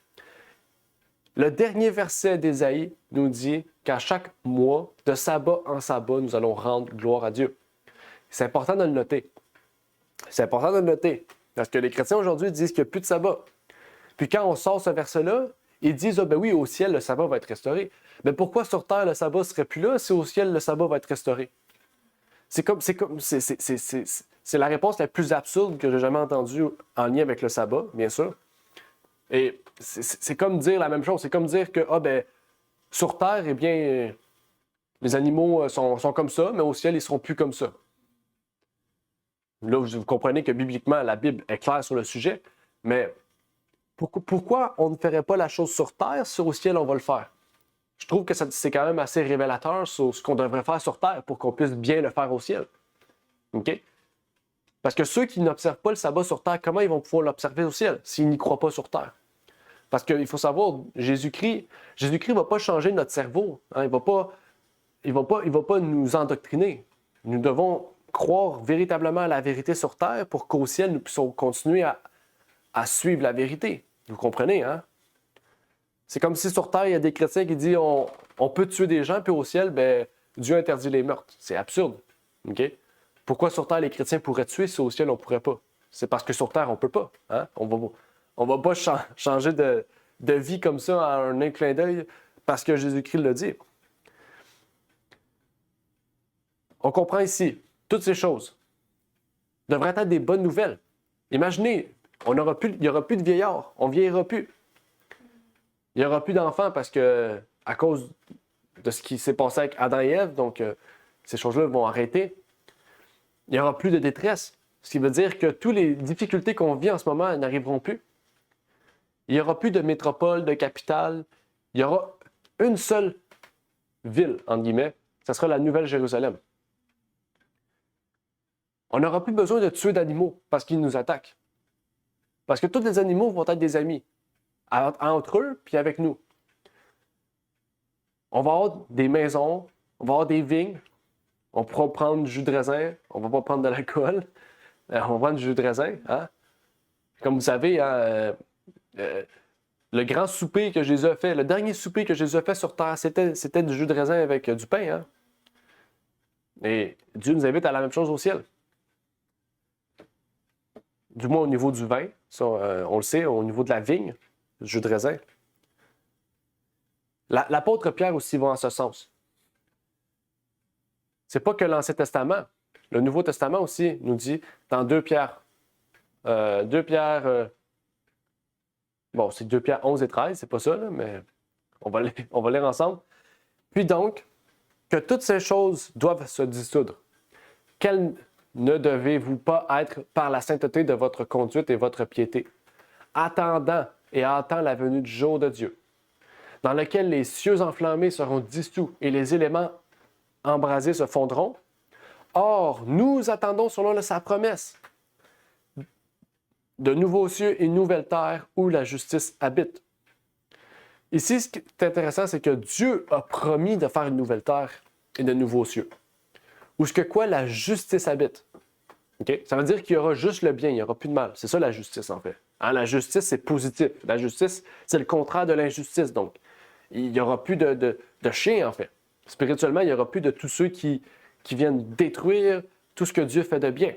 Le dernier verset d'Ésaïe nous dit qu'à chaque mois, de sabbat en sabbat, nous allons rendre gloire à Dieu. C'est important de le noter. C'est important de le noter. Parce que les chrétiens aujourd'hui disent qu'il n'y a plus de sabbat. Puis quand on sort ce verset-là, ils disent « Ah ben oui, au ciel, le sabbat va être restauré. » Mais pourquoi sur terre, le sabbat ne serait plus là si au ciel, le sabbat va être restauré? C'est la réponse la plus absurde que j'ai jamais entendue en lien avec le sabbat, bien sûr. Et c'est comme dire la même chose. C'est comme dire que, sur terre, eh bien, les animaux sont comme ça, mais au ciel, ils ne seront plus comme ça. Là, vous comprenez que bibliquement, la Bible est claire sur le sujet, mais pourquoi on ne ferait pas la chose sur terre si au ciel, on va le faire? Je trouve que c'est quand même assez révélateur sur ce qu'on devrait faire sur terre pour qu'on puisse bien le faire au ciel. OK? Parce que ceux qui n'observent pas le sabbat sur terre, comment ils vont pouvoir l'observer au ciel s'ils n'y croient pas sur terre? Parce qu'il faut savoir, Jésus-Christ ne va pas changer notre cerveau. Hein? Il va pas nous endoctriner. Nous devons croire véritablement à la vérité sur terre pour qu'au ciel, nous puissions continuer à suivre la vérité. Vous comprenez, hein? C'est comme si sur terre, il y a des chrétiens qui disent on peut tuer des gens, puis au ciel, ben, Dieu interdit les meurtres. C'est absurde. Okay? Pourquoi sur terre, les chrétiens pourraient tuer si au ciel, on ne pourrait pas? C'est parce que sur terre, on ne peut pas. Hein? On va pas changer de vie comme ça en un clin d'œil parce que Jésus-Christ le dit. On comprend ici, toutes ces choses devraient être des bonnes nouvelles. Imaginez, il n'y aura plus de vieillards, on ne vieillira plus. Il n'y aura plus d'enfants parce que, à cause de ce qui s'est passé avec Adam et Ève, donc ces choses-là vont arrêter. Il n'y aura plus de détresse, ce qui veut dire que toutes les difficultés qu'on vit en ce moment n'arriveront plus. Il n'y aura plus de métropole, de capitale. Il y aura une seule ville, entre guillemets. Ce sera la Nouvelle Jérusalem. On n'aura plus besoin de tuer d'animaux parce qu'ils nous attaquent. Parce que tous les animaux vont être des amis, entre eux puis avec nous. On va avoir des maisons, on va avoir des vignes, on pourra prendre du jus de raisin, on ne va pas prendre de l'alcool, on va prendre du jus de raisin. Hein? Comme vous savez, le grand souper que Jésus a fait, le dernier souper que Jésus a fait sur terre, c'était du jus de raisin avec du pain. Hein? Et Dieu nous invite à la même chose au ciel. Du moins au niveau du vin, ça, on le sait, au niveau de la vigne, du jus de raisin. L'apôtre Pierre aussi va en ce sens. C'est pas que l'Ancien Testament, le Nouveau Testament aussi nous dit dans 2 Pierre, c'est 2 Pierre 11 et 13, c'est pas ça, là, mais on va lire ensemble. Puis donc, que toutes ces choses doivent se dissoudre. ne devez-vous pas être par la sainteté de votre conduite et votre piété, attendant et hâtant la venue du jour de Dieu, dans lequel les cieux enflammés seront dissous et les éléments embrasés se fondront? Or, nous attendons selon sa promesse de nouveaux cieux et une nouvelle terre où la justice habite. Ici, ce qui est intéressant, c'est que Dieu a promis de faire une nouvelle terre et de nouveaux cieux. Où ce que quoi, la justice habite. Okay? Ça veut dire qu'il y aura juste le bien, il n'y aura plus de mal. C'est ça la justice, en fait. Hein, la justice, c'est positif. La justice, c'est le contraire de l'injustice. Donc, il n'y aura plus de chiens, en fait. Spirituellement, il n'y aura plus de tous ceux qui viennent détruire tout ce que Dieu fait de bien.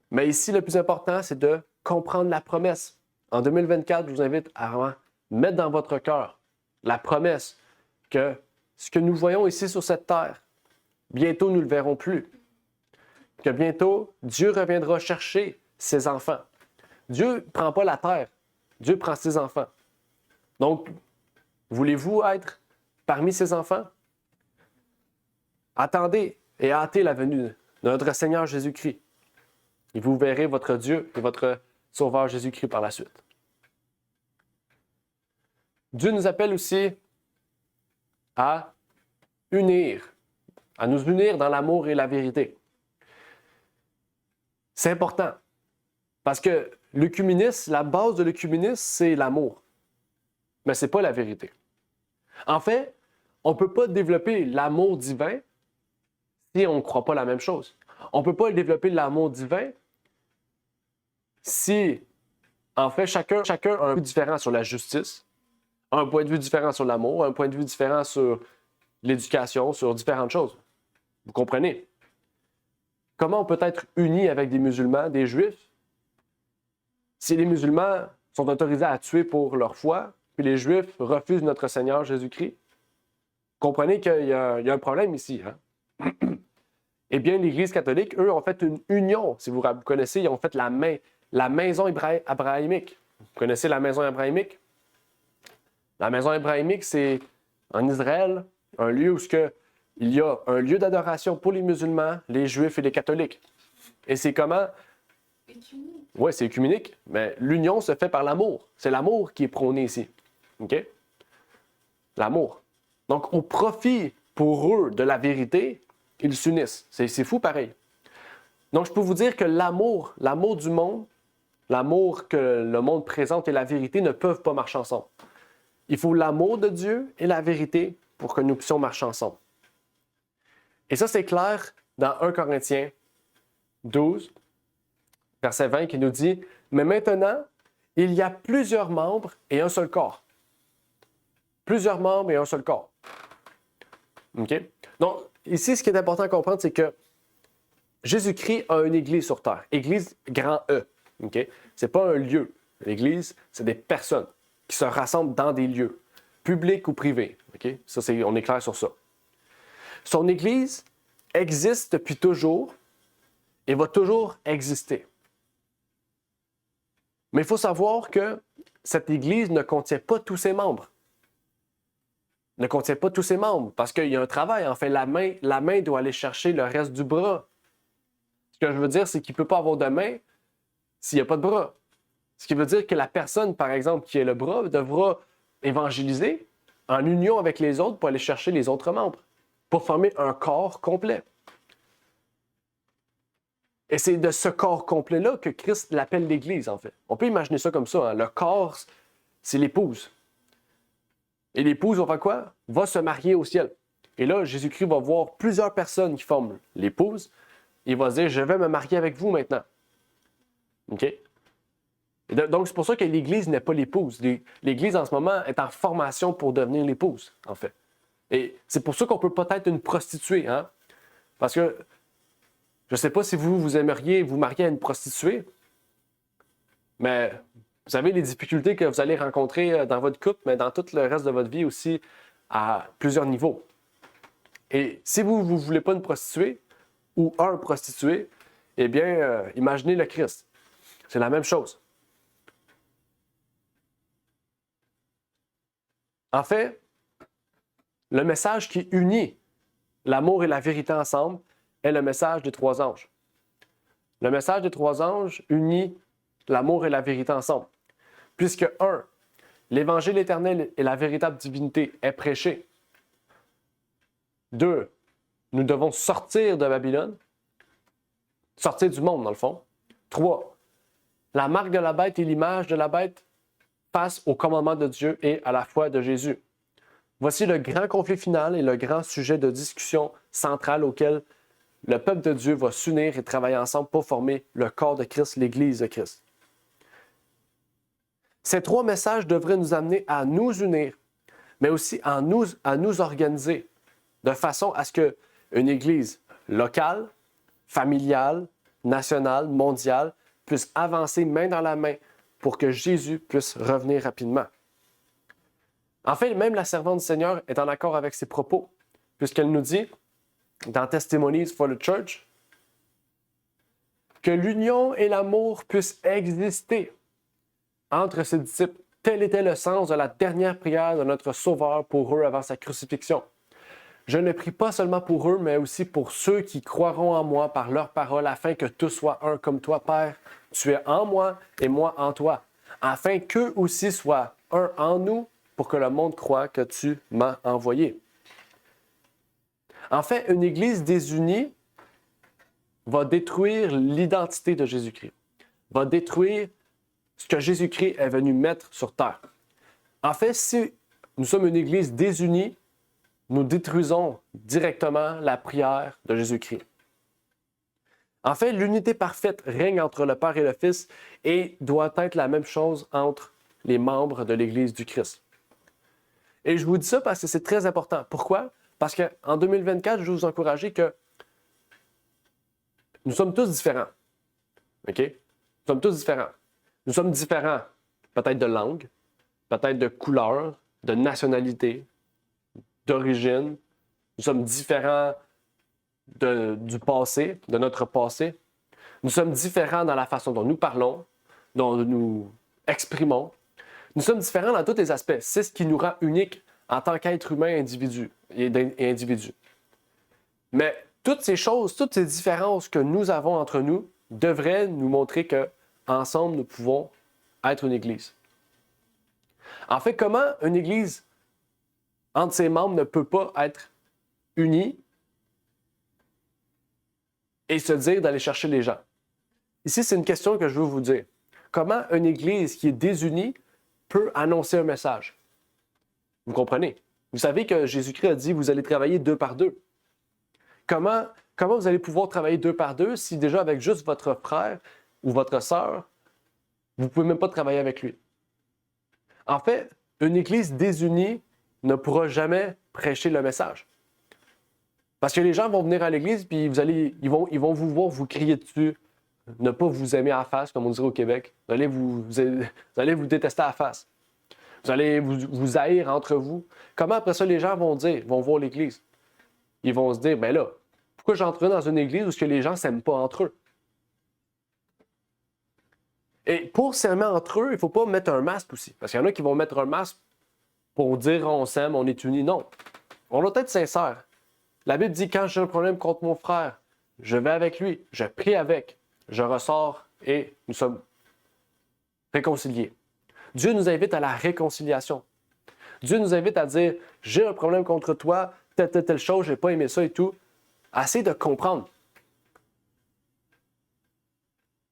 Mais ici, le plus important, c'est de comprendre la promesse. En 2024, je vous invite à mettre dans votre cœur la promesse que ce que nous voyons ici sur cette terre, bientôt, nous ne le verrons plus. Que bientôt, Dieu reviendra chercher ses enfants. Dieu ne prend pas la terre, Dieu prend ses enfants. Donc, voulez-vous être parmi ses enfants? Attendez et hâtez la venue de notre Seigneur Jésus-Christ. Et vous verrez votre Dieu et votre Sauveur Jésus-Christ par la suite. Dieu nous appelle aussi à nous unir dans l'amour et la vérité. C'est important parce que l'œcuménisme, la base de l'œcuménisme, c'est l'amour. Mais ce n'est pas la vérité. En fait, on ne peut pas développer l'amour divin si on ne croit pas la même chose. On ne peut pas développer l'amour divin si, en fait, chacun a un point de vue différent sur la justice, un point de vue différent sur l'amour, un point de vue différent sur l'éducation, sur différentes choses. Vous comprenez? Comment on peut être uni avec des musulmans, des juifs, si les musulmans sont autorisés à tuer pour leur foi, puis les juifs refusent notre Seigneur Jésus-Christ? Comprenez qu'il y a un problème ici. Hein? Eh bien, l'Église catholique, eux, ont fait une union. Si vous connaissez, ils ont fait la maison abrahamique. Vous connaissez la maison abrahamique? La maison abrahamique, c'est en Israël, un lieu où il y a un lieu d'adoration pour les musulmans, les juifs et les catholiques. Et c'est comment? Oui, c'est œcuménique, mais l'union se fait par l'amour. C'est l'amour qui est prôné ici. OK? L'amour. Donc, au profit pour eux de la vérité, ils s'unissent. C'est fou pareil. Donc, je peux vous dire que l'amour du monde, l'amour que le monde présente et la vérité ne peuvent pas marcher ensemble. Il faut l'amour de Dieu et la vérité pour que nous puissions marcher ensemble. Et ça, c'est clair dans 1 Corinthiens 12, verset 20, qui nous dit « Mais maintenant, il y a plusieurs membres et un seul corps. » Plusieurs membres et un seul corps. OK? Donc, ici, ce qui est important à comprendre, c'est que Jésus-Christ a une église sur terre. Église grand E. OK? Ce n'est pas un lieu. L'église, c'est des personnes qui se rassemblent dans des lieux, publics ou privés. OK? Ça, on est clair sur ça. Son église existe depuis toujours et va toujours exister. Mais il faut savoir que cette église ne contient pas tous ses membres. Ne contient pas tous ses membres parce qu'il y a un travail. En fait, la main doit aller chercher le reste du bras. Ce que je veux dire, c'est qu'il ne peut pas avoir de main s'il n'y a pas de bras. Ce qui veut dire que la personne, par exemple, qui est le bras, devra évangéliser en union avec les autres pour aller chercher les autres membres, pour former un corps complet. Et c'est de ce corps complet-là que Christ l'appelle l'Église, en fait. On peut imaginer ça comme ça. Hein? Le corps, c'est l'épouse. Et l'épouse va faire quoi? Va se marier au ciel. Et là, Jésus-Christ va voir plusieurs personnes qui forment l'épouse. Il va se dire, je vais me marier avec vous maintenant. OK? Et donc, c'est pour ça que l'Église n'est pas l'épouse. L'Église, en ce moment, est en formation pour devenir l'épouse, en fait. Et c'est pour ça qu'on peut pas être une prostituée. Hein? Parce que, je ne sais pas si vous aimeriez vous marier à une prostituée, mais vous savez les difficultés que vous allez rencontrer dans votre couple, mais dans tout le reste de votre vie aussi, à plusieurs niveaux. Et si vous ne voulez pas une prostituée ou un prostitué, eh bien, imaginez le Christ. C'est la même chose. En fait, le message qui unit l'amour et la vérité ensemble est le message des trois anges. Le message des trois anges unit l'amour et la vérité ensemble. Puisque, un, l'Évangile éternel et la véritable divinité est prêché. 2, nous devons sortir de Babylone, sortir du monde dans le fond. 3, la marque de la bête et l'image de la bête face au commandement de Dieu et à la foi de Jésus. Voici le grand conflit final et le grand sujet de discussion central auquel le peuple de Dieu va s'unir et travailler ensemble pour former le corps de Christ, l'Église de Christ. Ces trois messages devraient nous amener à nous unir, mais aussi à nous organiser de façon à ce qu'une Église locale, familiale, nationale, mondiale puisse avancer main dans la main pour que Jésus puisse revenir rapidement. En fait, même la servante du Seigneur est en accord avec ses propos, puisqu'elle nous dit, dans Testimonies for the Church, que l'union et l'amour puissent exister entre ses disciples. Tel était le sens de la dernière prière de notre Sauveur pour eux avant sa crucifixion. Je ne prie pas seulement pour eux, mais aussi pour ceux qui croiront en moi par leur parole, afin que tous soient un comme toi, Père. Tu es en moi et moi en toi, afin qu'eux aussi soient un en nous, pour que le monde croie que tu m'as envoyé. En fait, une Église désunie va détruire l'identité de Jésus-Christ, va détruire ce que Jésus-Christ est venu mettre sur terre. En fait, si nous sommes une Église désunie, nous détruisons directement la prière de Jésus-Christ. En fait, l'unité parfaite règne entre le Père et le Fils et doit être la même chose entre les membres de l'Église du Christ. Et je vous dis ça parce que c'est très important. Pourquoi? Parce qu'en 2024, je veux vous encourager que nous sommes tous différents. OK? Nous sommes tous différents. Nous sommes différents peut-être de langue, peut-être de couleur, de nationalité, d'origine. Nous sommes différents du passé, de notre passé. Nous sommes différents dans la façon dont nous parlons, dont nous exprimons. Nous sommes différents dans tous les aspects. C'est ce qui nous rend uniques en tant qu'être humain individu et individu. Mais toutes ces choses, toutes ces différences que nous avons entre nous devraient nous montrer qu'ensemble, nous pouvons être une Église. En fait, comment une Église entre ses membres ne peut pas être unie et se dire d'aller chercher les gens? Ici, c'est une question que je veux vous dire. Comment une Église qui est désunie peut annoncer un message? Vous comprenez? Vous savez que Jésus-Christ a dit, vous allez travailler 2 par 2. Comment vous allez pouvoir travailler 2 par 2 si déjà avec juste votre frère ou votre sœur, vous ne pouvez même pas travailler avec lui? En fait, une Église désunie ne pourra jamais prêcher le message. Parce que les gens vont venir à l'Église puis ils vont vous voir vous crier dessus, ne pas vous aimer à la face, comme on dirait au Québec. Vous allez vous détester à la face. Vous allez vous haïr entre vous. Comment après ça les gens vont voir l'Église? Ils vont se dire, ben là, pourquoi j'entre dans une Église où que les gens ne s'aiment pas entre eux? Et pour s'aimer entre eux, il ne faut pas mettre un masque aussi. Parce qu'il y en a qui vont mettre un masque pour dire on s'aime, on est unis. Non. On doit être sincère. La Bible dit, quand j'ai un problème contre mon frère, je vais avec lui, je prie avec, je ressors et nous sommes réconciliés. Dieu nous invite à la réconciliation. Dieu nous invite à dire, j'ai un problème contre toi, telle chose, je n'ai pas aimé ça et tout. Essayez de comprendre.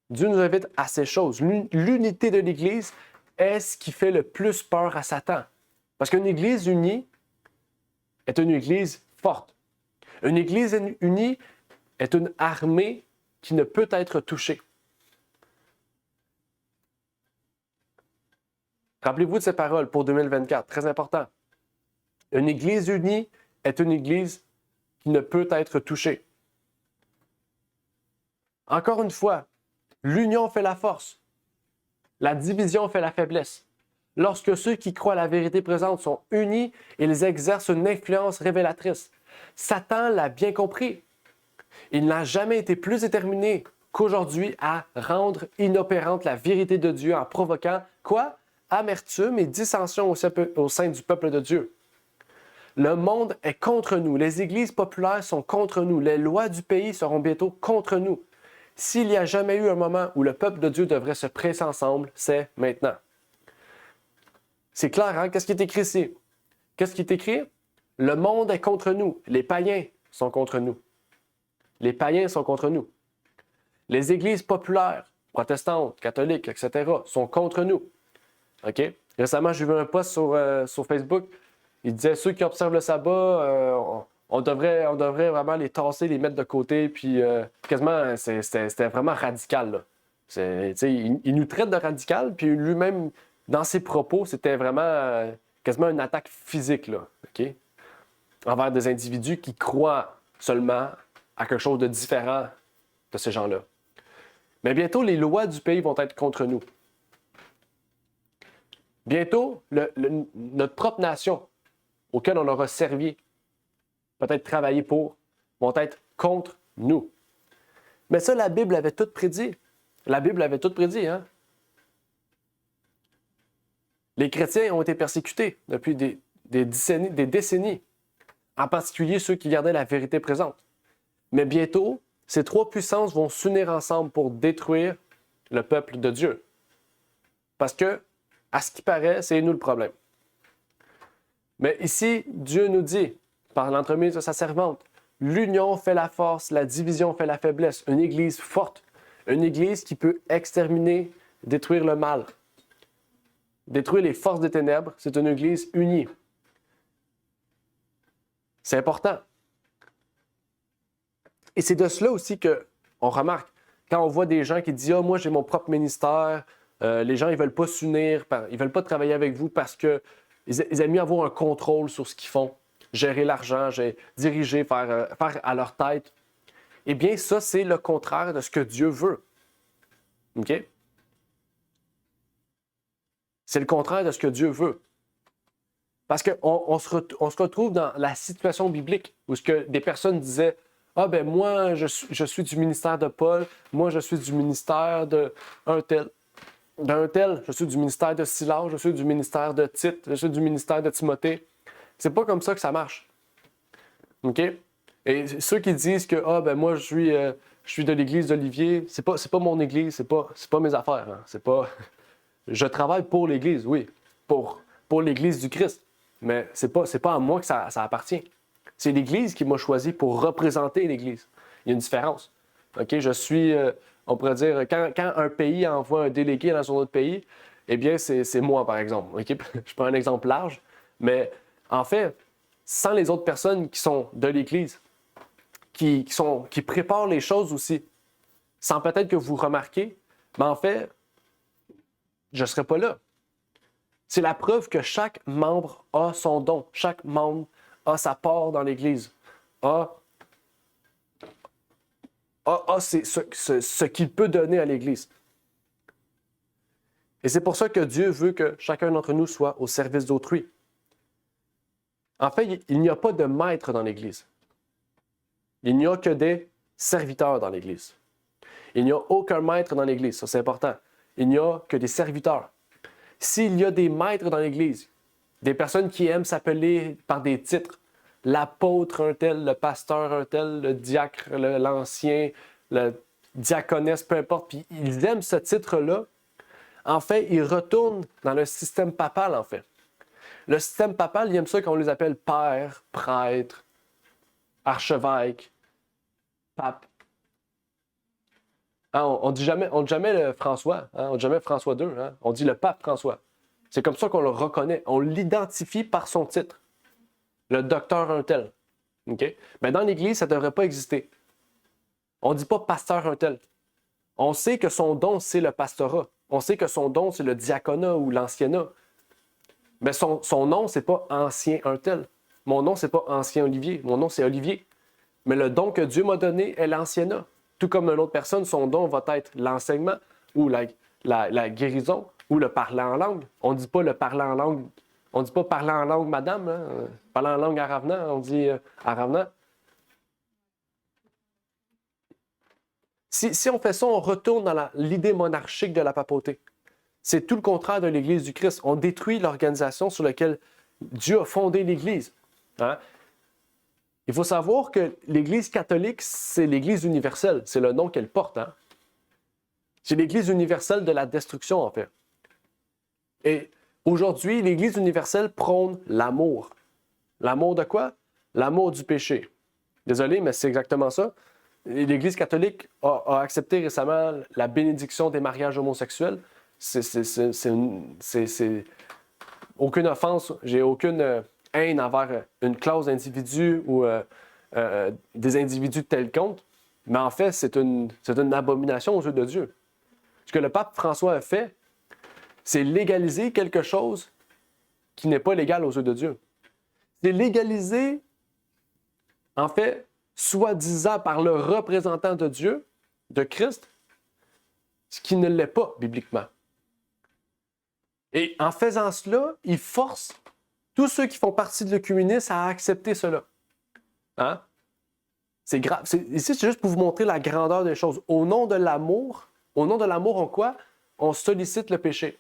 Dieu nous invite à ces choses. L'unité de l'Église est ce qui fait le plus peur à Satan. Parce qu'une Église unie est une Église forte. Une Église unie est une armée qui ne peut être touchée. Rappelez-vous de ces paroles pour 2024, très important. Une Église unie est une Église qui ne peut être touchée. Encore une fois, l'union fait la force. La division fait la faiblesse. Lorsque ceux qui croient à la vérité présente sont unis, ils exercent une influence révélatrice. Satan l'a bien compris. Il n'a jamais été plus déterminé qu'aujourd'hui à rendre inopérante la vérité de Dieu en provoquant quoi? Amertume et dissension au sein du peuple de Dieu. Le monde est contre nous. Les églises populaires sont contre nous. Les lois du pays seront bientôt contre nous. S'il n'y a jamais eu un moment où le peuple de Dieu devrait se presser ensemble, c'est maintenant. C'est clair, hein? Qu'est-ce qui est écrit ici? Qu'est-ce qui est écrit? Le monde est contre nous. Les païens sont contre nous. Les païens sont contre nous. Les églises populaires, protestantes, catholiques, etc., sont contre nous. OK? Récemment, j'ai vu un post sur Facebook. Il disait ceux qui observent le sabbat, on devrait vraiment les tasser, les mettre de côté. Puis quasiment, c'était vraiment radical. Là. Il nous traite de radical, puis lui-même, dans ses propos, c'était vraiment quasiment une attaque physique là, OK? Envers des individus qui croient seulement à quelque chose de différent de ces gens-là. Mais bientôt, les lois du pays vont être contre nous. Bientôt, notre propre nation, auquel on aura servi, peut-être travaillé pour, vont être contre nous. Mais ça, la Bible avait tout prédit. La Bible avait tout prédit, hein? Les chrétiens ont été persécutés depuis des décennies, en particulier ceux qui gardaient la vérité présente. Mais bientôt, ces trois puissances vont s'unir ensemble pour détruire le peuple de Dieu. Parce que, à ce qui paraît, c'est nous le problème. Mais ici, Dieu nous dit, par l'entremise de sa servante, l'union fait la force, la division fait la faiblesse. Une Église forte, une Église qui peut exterminer, détruire le mal. Détruire les forces des ténèbres, c'est une Église unie. C'est important. Et c'est de cela aussi qu'on remarque. Quand on voit des gens qui disent « Ah, moi, j'ai mon propre ministère », les gens, ils ne veulent pas s'unir, ils ne veulent pas travailler avec vous parce qu'ils aiment mieux avoir un contrôle sur ce qu'ils font, gérer l'argent, diriger, faire à leur tête. Eh bien, ça, c'est le contraire de ce que Dieu veut. OK? C'est le contraire de ce que Dieu veut. Parce qu'on se retrouve dans la situation biblique où ce que des personnes disaient « Ah, ben moi, je suis du ministère de Paul, moi, je suis du ministère d'un tel. Je suis du ministère de Silas, je suis du ministère de Tite, je suis du ministère de Timothée. » C'est pas comme ça que ça marche. OK? Et ceux qui disent que « Ah, ben moi, je suis de l'église d'Olivier », c'est pas mon église, c'est pas mes affaires. Hein. C'est pas... Je travaille pour l'Église, oui, pour l'Église du Christ, mais c'est pas à moi que ça appartient. C'est l'Église qui m'a choisi pour représenter l'Église. Il y a une différence. OK? Je suis, on pourrait dire, quand un pays envoie un délégué dans un autre pays, eh bien, c'est moi, par exemple. OK? Je prends un exemple large, mais en fait, sans les autres personnes qui sont de l'Église, qui préparent les choses aussi, sans peut-être que vous remarquez, mais en fait, je ne serais pas là. C'est la preuve que chaque membre a son don. Chaque membre a sa part dans l'Église. A ce qu'il peut donner à l'Église. Et c'est pour ça que Dieu veut que chacun d'entre nous soit au service d'autrui. En fait, il n'y a pas de maître dans l'Église. Il n'y a que des serviteurs dans l'Église. Il n'y a aucun maître dans l'Église, ça c'est important. Il n'y a que des serviteurs. S'il y a des maîtres dans l'Église, des personnes qui aiment s'appeler par des titres, l'apôtre un tel, le pasteur un tel, le diacre, l'ancien, le diaconesse, peu importe, puis ils aiment ce titre-là, en fait, ils retournent dans le système papal, en fait. Le système papal, il aime ça quand on les appelle père, prêtre, archevêque, pape. Hein, on ne dit jamais le François, hein, on ne dit jamais François II, hein, on dit le pape François. C'est comme ça qu'on le reconnaît, on l'identifie par son titre. Le docteur un tel. Okay? Mais dans l'Église, ça ne devrait pas exister. On ne dit pas pasteur un tel. On sait que son don, c'est le pastorat. On sait que son don, c'est le diaconat ou l'anciennat. Mais son nom, c'est pas ancien un tel. Mon nom, c'est pas ancien Olivier. Mon nom, c'est Olivier. Mais le don que Dieu m'a donné est l'anciennat. Tout comme une autre personne, son don va être l'enseignement ou la guérison ou le parler en langue. On ne dit pas le parler en langue. On ne dit pas parler en langue, madame. Hein? Parler en langue aravenant, on dit aravenant. Si on fait ça, on retourne dans l'idée monarchique de la papauté. C'est tout le contraire de l'Église du Christ. On détruit l'organisation sur laquelle Dieu a fondé l'Église. Hein? Il faut savoir que l'Église catholique, c'est l'Église universelle. C'est le nom qu'elle porte. Hein? C'est l'Église universelle de la destruction, en fait. Et aujourd'hui, l'Église universelle prône l'amour. L'amour de quoi? L'amour du péché. Désolé, mais c'est exactement ça. L'Église catholique a accepté récemment la bénédiction des mariages homosexuels. C'est aucune offense, j'ai aucune haine envers une classe d'individus ou des individus quelconques, mais en fait, c'est une abomination aux yeux de Dieu. Ce que le pape François a fait, c'est légaliser quelque chose qui n'est pas légal aux yeux de Dieu. C'est légaliser, en fait, soi-disant par le représentant de Dieu, de Christ, ce qui ne l'est pas bibliquement. Et en faisant cela, il force tous ceux qui font partie de l'œcuménisme à accepter cela. Hein? C'est grave. Ici, c'est juste pour vous montrer la grandeur des choses. Au nom de l'amour, en quoi? On sollicite le péché.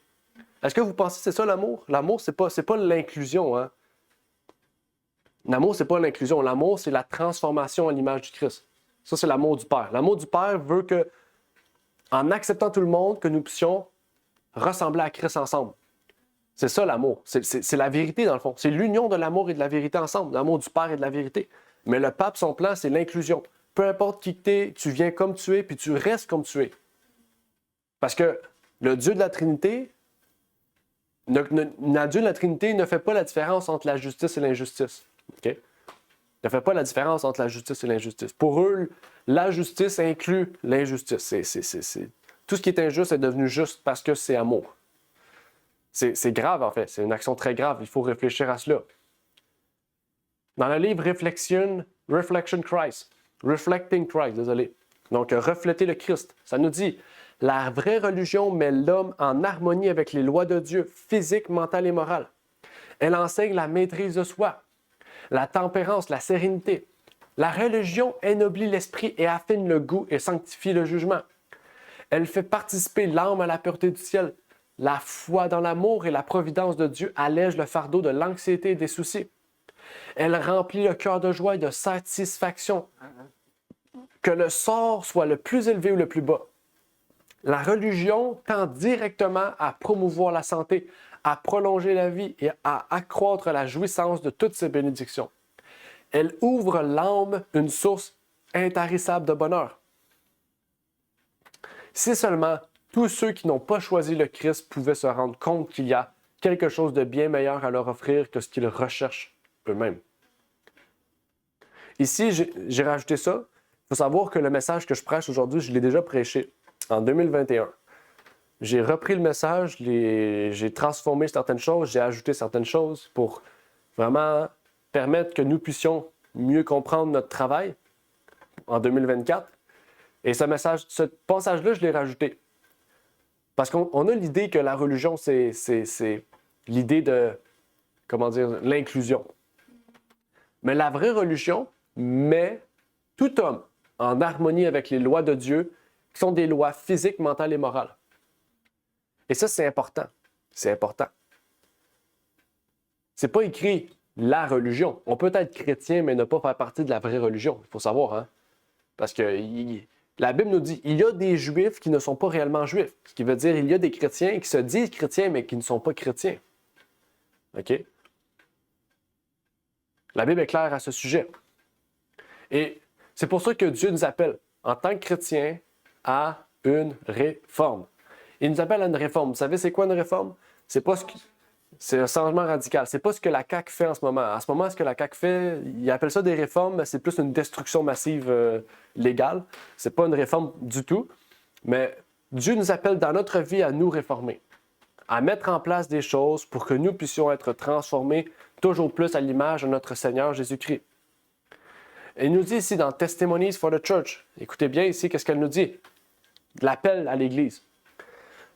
Est-ce que vous pensez que c'est ça l'amour? L'amour, c'est pas l'inclusion. Hein? L'amour, c'est pas l'inclusion. L'amour, c'est la transformation à l'image du Christ. Ça, c'est l'amour du Père. L'amour du Père veut que, en acceptant tout le monde, que nous puissions ressembler à Christ ensemble. C'est ça l'amour. C'est la vérité, dans le fond. C'est l'union de l'amour et de la vérité ensemble. L'amour du Père et de la vérité. Mais le pape, son plan, c'est l'inclusion. Peu importe qui tu es, tu viens comme tu es, puis tu restes comme tu es. Parce que le Dieu de la Trinité, le Dieu de la Trinité ne fait pas la différence entre la justice et l'injustice. Okay? Il ne fait pas la différence entre la justice et l'injustice. Pour eux, la justice inclut l'injustice. Tout ce qui est injuste est devenu juste parce que c'est amour. C'est grave, en fait. C'est une action très grave. Il faut réfléchir à cela. Dans le livre Reflecting Christ, désolé. Donc, refléter le Christ. Ça nous dit, la vraie religion met l'homme en harmonie avec les lois de Dieu, physiques, mentales et morales. Elle enseigne la maîtrise de soi, la tempérance, la sérénité. La religion ennoblit l'esprit et affine le goût et sanctifie le jugement. Elle fait participer l'âme à la pureté du ciel. La foi dans l'amour et la providence de Dieu allège le fardeau de l'anxiété et des soucis. Elle remplit le cœur de joie et de satisfaction. Que le sort soit le plus élevé ou le plus bas. La religion tend directement à promouvoir la santé, à prolonger la vie et à accroître la jouissance de toutes ses bénédictions. Elle ouvre l'âme une source intarissable de bonheur. Si seulement tous ceux qui n'ont pas choisi le Christ pouvaient se rendre compte qu'il y a quelque chose de bien meilleur à leur offrir que ce qu'ils recherchent eux-mêmes. Ici, j'ai rajouté ça. Il faut savoir que le message que je prêche aujourd'hui, je l'ai déjà prêché en 2021. J'ai repris le message, j'ai transformé certaines choses, j'ai ajouté certaines choses pour vraiment permettre que nous puissions mieux comprendre notre travail en 2024. Et ce passage-là, je l'ai rajouté. Parce qu'on a l'idée que la religion, c'est l'idée de, l'inclusion. Mais la vraie religion met tout homme en harmonie avec les lois de Dieu, qui sont des lois physiques, mentales et morales. Et ça, c'est important. C'est important. C'est pas écrit la religion. On peut être chrétien, mais ne pas faire partie de la vraie religion. Il faut savoir, hein? Parce que la Bible nous dit il y a des Juifs qui ne sont pas réellement Juifs. Ce qui veut dire il y a des chrétiens qui se disent chrétiens, mais qui ne sont pas chrétiens. OK? La Bible est claire à ce sujet. Et c'est pour ça que Dieu nous appelle, en tant que chrétiens, à une réforme. Il nous appelle à une réforme. Vous savez, c'est quoi une réforme? C'est un changement radical. C'est pas ce que la CAQ fait en ce moment. En ce moment, ce que la CAQ fait, ils appellent ça des réformes, mais c'est plus une destruction massive légale. C'est pas une réforme du tout. Mais Dieu nous appelle dans notre vie à nous réformer, à mettre en place des choses pour que nous puissions être transformés toujours plus à l'image de notre Seigneur Jésus-Christ. Et il nous dit ici dans Testimonies for the Church, écoutez bien ici, qu'est-ce qu'elle nous dit? L'appel à l'Église.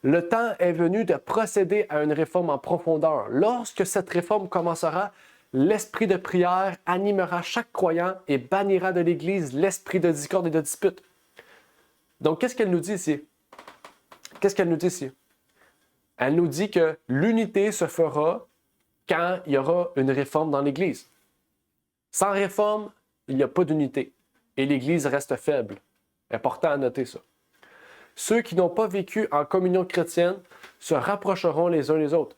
Le temps est venu de procéder à une réforme en profondeur. Lorsque cette réforme commencera, l'esprit de prière animera chaque croyant et bannira de l'Église l'esprit de discorde et de dispute. Donc, qu'est-ce qu'elle nous dit ici? Elle nous dit que l'unité se fera quand il y aura une réforme dans l'Église. Sans réforme, il n'y a pas d'unité et l'Église reste faible. Important à noter ça. Ceux qui n'ont pas vécu en communion chrétienne se rapprocheront les uns les autres.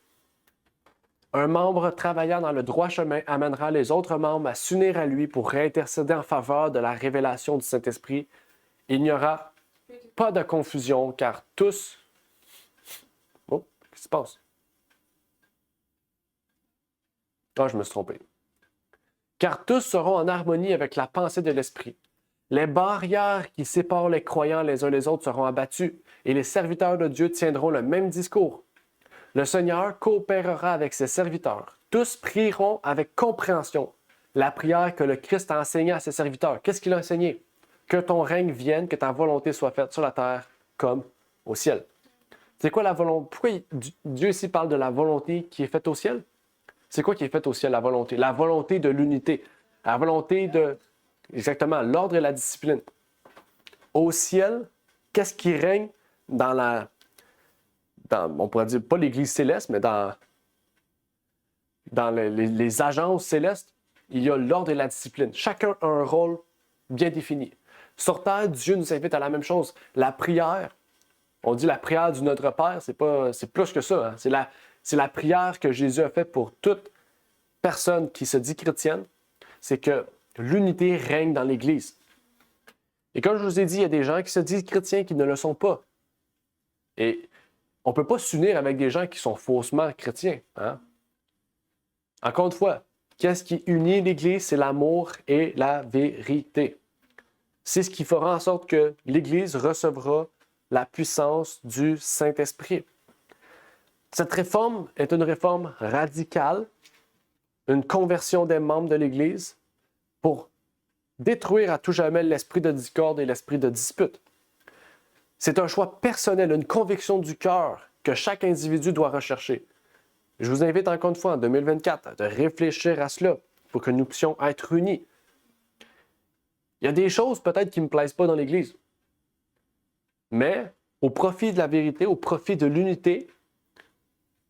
Un membre travaillant dans le droit chemin amènera les autres membres à s'unir à lui pour réintercéder en faveur de la révélation du Saint-Esprit. Il n'y aura pas de confusion, car tous... Oh, qu'est-ce qui se passe? Ah, je me suis trompé. Car tous seront en harmonie avec la pensée de l'Esprit. Les barrières qui séparent les croyants les uns les autres seront abattues, et les serviteurs de Dieu tiendront le même discours. Le Seigneur coopérera avec ses serviteurs. Tous prieront avec compréhension la prière que le Christ a enseignée à ses serviteurs. Qu'est-ce qu'il a enseigné? Que ton règne vienne, que ta volonté soit faite sur la terre comme au ciel. C'est quoi la volonté? Pourquoi Dieu ici parle de la volonté qui est faite au ciel? C'est quoi qui est fait au ciel, la volonté? La volonté de l'unité. La volonté de, exactement, l'ordre et la discipline. Au ciel, qu'est-ce qui règne dans on pourrait dire pas l'Église céleste, mais dans les agences célestes, il y a l'ordre et la discipline. Chacun a un rôle bien défini. Sur terre, Dieu nous invite à la même chose. La prière, on dit la prière du Notre Père, c'est plus que ça. Hein? C'est la prière que Jésus a faite pour toute personne qui se dit chrétienne. C'est que l'unité règne dans l'Église. Et comme je vous ai dit, il y a des gens qui se disent chrétiens qui ne le sont pas. Et on ne peut pas s'unir avec des gens qui sont faussement chrétiens. Hein? Encore une fois, qu'est-ce qui unit l'Église? C'est l'amour et la vérité. C'est ce qui fera en sorte que l'Église recevra la puissance du Saint-Esprit. Cette réforme est une réforme radicale, une conversion des membres de l'Église pour détruire à tout jamais l'esprit de discorde et l'esprit de dispute. C'est un choix personnel, une conviction du cœur que chaque individu doit rechercher. Je vous invite encore une fois en 2024 de réfléchir à cela pour que nous puissions être unis. Il y a des choses peut-être qui ne me plaisent pas dans l'Église, mais au profit de la vérité, au profit de l'unité,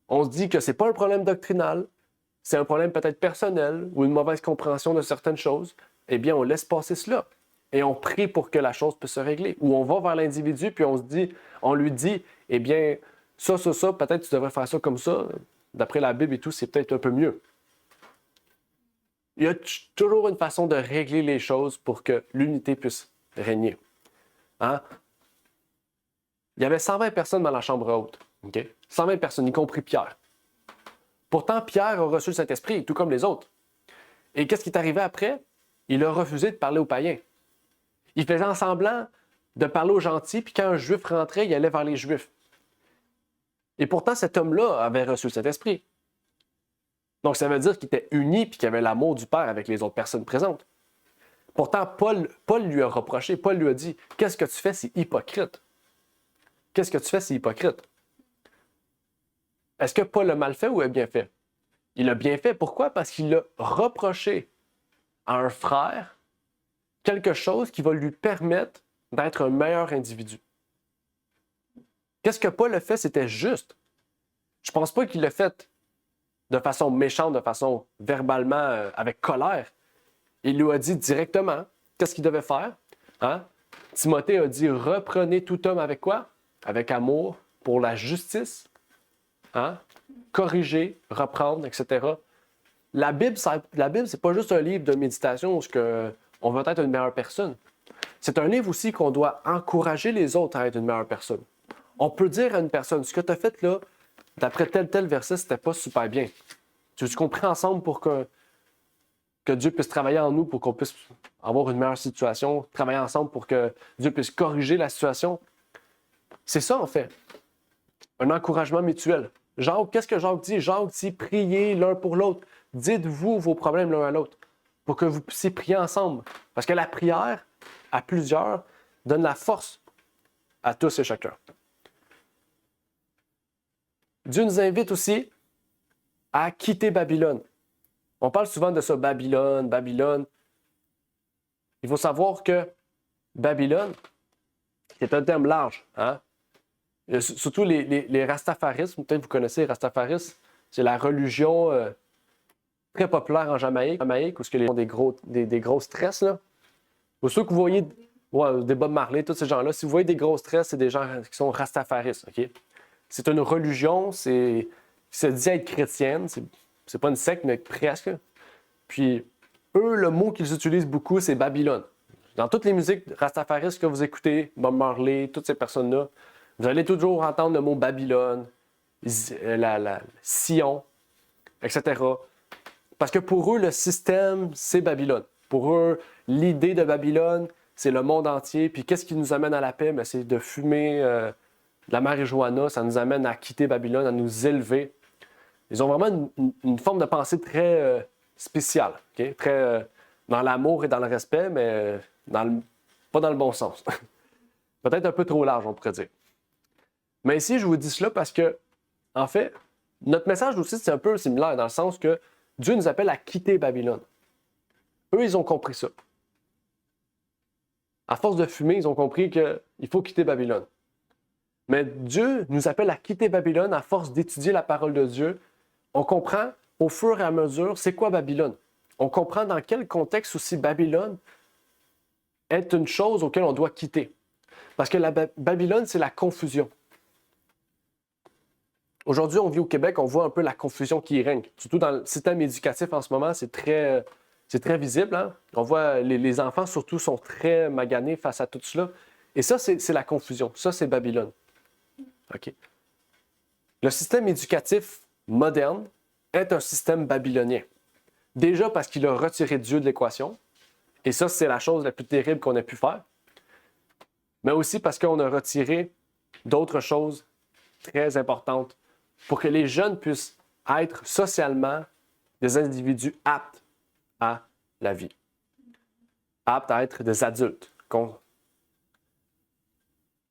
on se dit que ce n'est pas un problème doctrinal, c'est un problème peut-être personnel ou une mauvaise compréhension de certaines choses. Eh bien, on laisse passer cela. Et on prie pour que la chose puisse se régler. Ou on va vers l'individu, puis on lui dit, eh bien, ça, peut-être tu devrais faire ça comme ça. D'après la Bible et tout, c'est peut-être un peu mieux. Il y a toujours une façon de régler les choses pour que l'unité puisse régner. Hein? Il y avait 120 personnes dans la chambre haute. Okay? 120 personnes, y compris Pierre. Pourtant, Pierre a reçu le Saint-Esprit, tout comme les autres. Et qu'est-ce qui est arrivé après? Il a refusé de parler aux païens. Il faisait semblant de parler aux gentils, puis quand un juif rentrait, il allait vers les juifs. Et pourtant, cet homme-là avait reçu le Saint-Esprit. Donc, ça veut dire qu'il était uni, puis qu'il avait l'amour du Père avec les autres personnes présentes. Pourtant, Paul lui a reproché, Paul lui a dit, « Qu'est-ce que tu fais, c'est hypocrite? Qu'est-ce que tu fais, c'est hypocrite? » Est-ce que Paul a mal fait ou a bien fait? Il a bien fait. Pourquoi? Parce qu'il a reproché à un frère quelque chose qui va lui permettre d'être un meilleur individu. Qu'est-ce que Paul a fait? C'était juste. Je ne pense pas qu'il l'a fait de façon méchante, de façon verbalement, avec colère. Il lui a dit directement qu'est-ce qu'il devait faire. Hein? Timothée a dit « Reprenez tout homme avec quoi? Avec amour pour la justice. Hein? Corriger, reprendre, etc. » La Bible, c'est pas juste un livre de méditation où on veut être une meilleure personne. C'est un livre aussi qu'on doit encourager les autres à être une meilleure personne. On peut dire à une personne, ce que tu as fait là, d'après tel verset, c'était pas super bien. Tu qu'on prie ensemble pour que Dieu puisse travailler en nous, pour qu'on puisse avoir une meilleure situation, travailler ensemble pour que Dieu puisse corriger la situation. C'est ça, en fait. Un encouragement mutuel. Jacques, qu'est-ce que Jacques dit? Jacques dit, priez l'un pour l'autre. Dites-vous vos problèmes l'un à l'autre pour que vous puissiez prier ensemble. Parce que la prière, à plusieurs, donne la force à tous et chacun. Dieu nous invite aussi à quitter Babylone. On parle souvent de ça, Babylone. Il faut savoir que Babylone, c'est un terme large. Hein? Surtout les rastafarismes, peut-être vous connaissez les rastafarismes, c'est la religion très populaire en Jamaïque où les gens ont des grosses tresses. Là. Pour ceux que vous voyez, des Bob Marley, tous ces gens-là, si vous voyez des grosses tresses, c'est des gens qui sont rastafaristes. Okay? C'est une religion qui se dit être chrétienne. C'est pas une secte, mais presque. Puis, eux, le mot qu'ils utilisent beaucoup, c'est Babylone. Dans toutes les musiques rastafaristes que vous écoutez, Bob Marley, toutes ces personnes-là, vous allez toujours entendre le mot Babylone, Sion, etc. Parce que pour eux, le système, c'est Babylone. Pour eux, l'idée de Babylone, c'est le monde entier. Puis qu'est-ce qui nous amène à la paix? Bien, c'est de fumer de la marijuana. Ça nous amène à quitter Babylone, à nous élever. Ils ont vraiment une forme de pensée très spéciale. Okay? Très dans l'amour et dans le respect, mais pas dans le bon sens. Peut-être un peu trop large, on pourrait dire. Mais ici, je vous dis cela parce que, en fait, notre message aussi, c'est un peu similaire dans le sens que Dieu nous appelle à quitter Babylone. Eux, ils ont compris ça. À force de fumer, ils ont compris qu'il faut quitter Babylone. Mais Dieu nous appelle à quitter Babylone à force d'étudier la parole de Dieu. On comprend au fur et à mesure c'est quoi Babylone. On comprend dans quel contexte aussi Babylone est une chose auquel on doit quitter. Parce que la Babylone, c'est la confusion. Aujourd'hui, on vit au Québec, on voit un peu la confusion qui règne. Surtout dans le système éducatif en ce moment, c'est très visible. Hein? On voit les enfants, surtout, sont très maganés face à tout cela. Et ça, c'est la confusion. Ça, c'est Babylone. Okay? Le système éducatif moderne est un système babylonien. Déjà parce qu'il a retiré Dieu de l'équation. Et ça, c'est la chose la plus terrible qu'on ait pu faire. Mais aussi parce qu'on a retiré d'autres choses très importantes pour que les jeunes puissent être socialement des individus aptes à la vie. Aptes à être des adultes.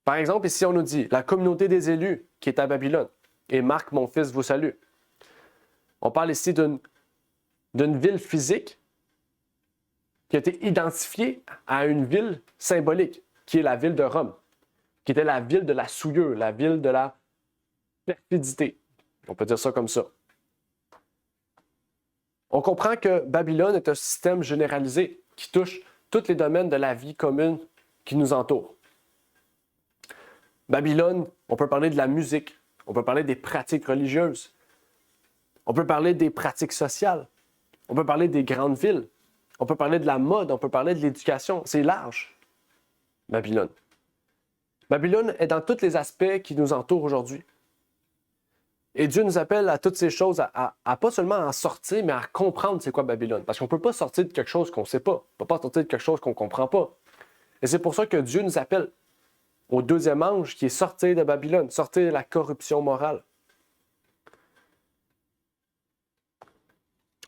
Par exemple, ici, on nous dit « La communauté des élus qui est à Babylone, et Marc, mon fils, vous salue. » On parle ici d'une ville physique qui a été identifiée à une ville symbolique, qui est la ville de Rome, qui était la ville de la souillure, la ville de la perfidité. On peut dire ça comme ça. On comprend que Babylone est un système généralisé qui touche tous les domaines de la vie commune qui nous entoure. Babylone, on peut parler de la musique, on peut parler des pratiques religieuses, on peut parler des pratiques sociales, on peut parler des grandes villes, on peut parler de la mode, on peut parler de l'éducation. C'est large, Babylone. Babylone est dans tous les aspects qui nous entourent aujourd'hui. Et Dieu nous appelle à toutes ces choses, à pas seulement en sortir, mais à comprendre c'est quoi Babylone. Parce qu'on ne peut pas sortir de quelque chose qu'on ne sait pas. On ne peut pas sortir de quelque chose qu'on ne comprend pas. Et c'est pour ça que Dieu nous appelle au deuxième ange qui est sortir de Babylone, sortir de la corruption morale.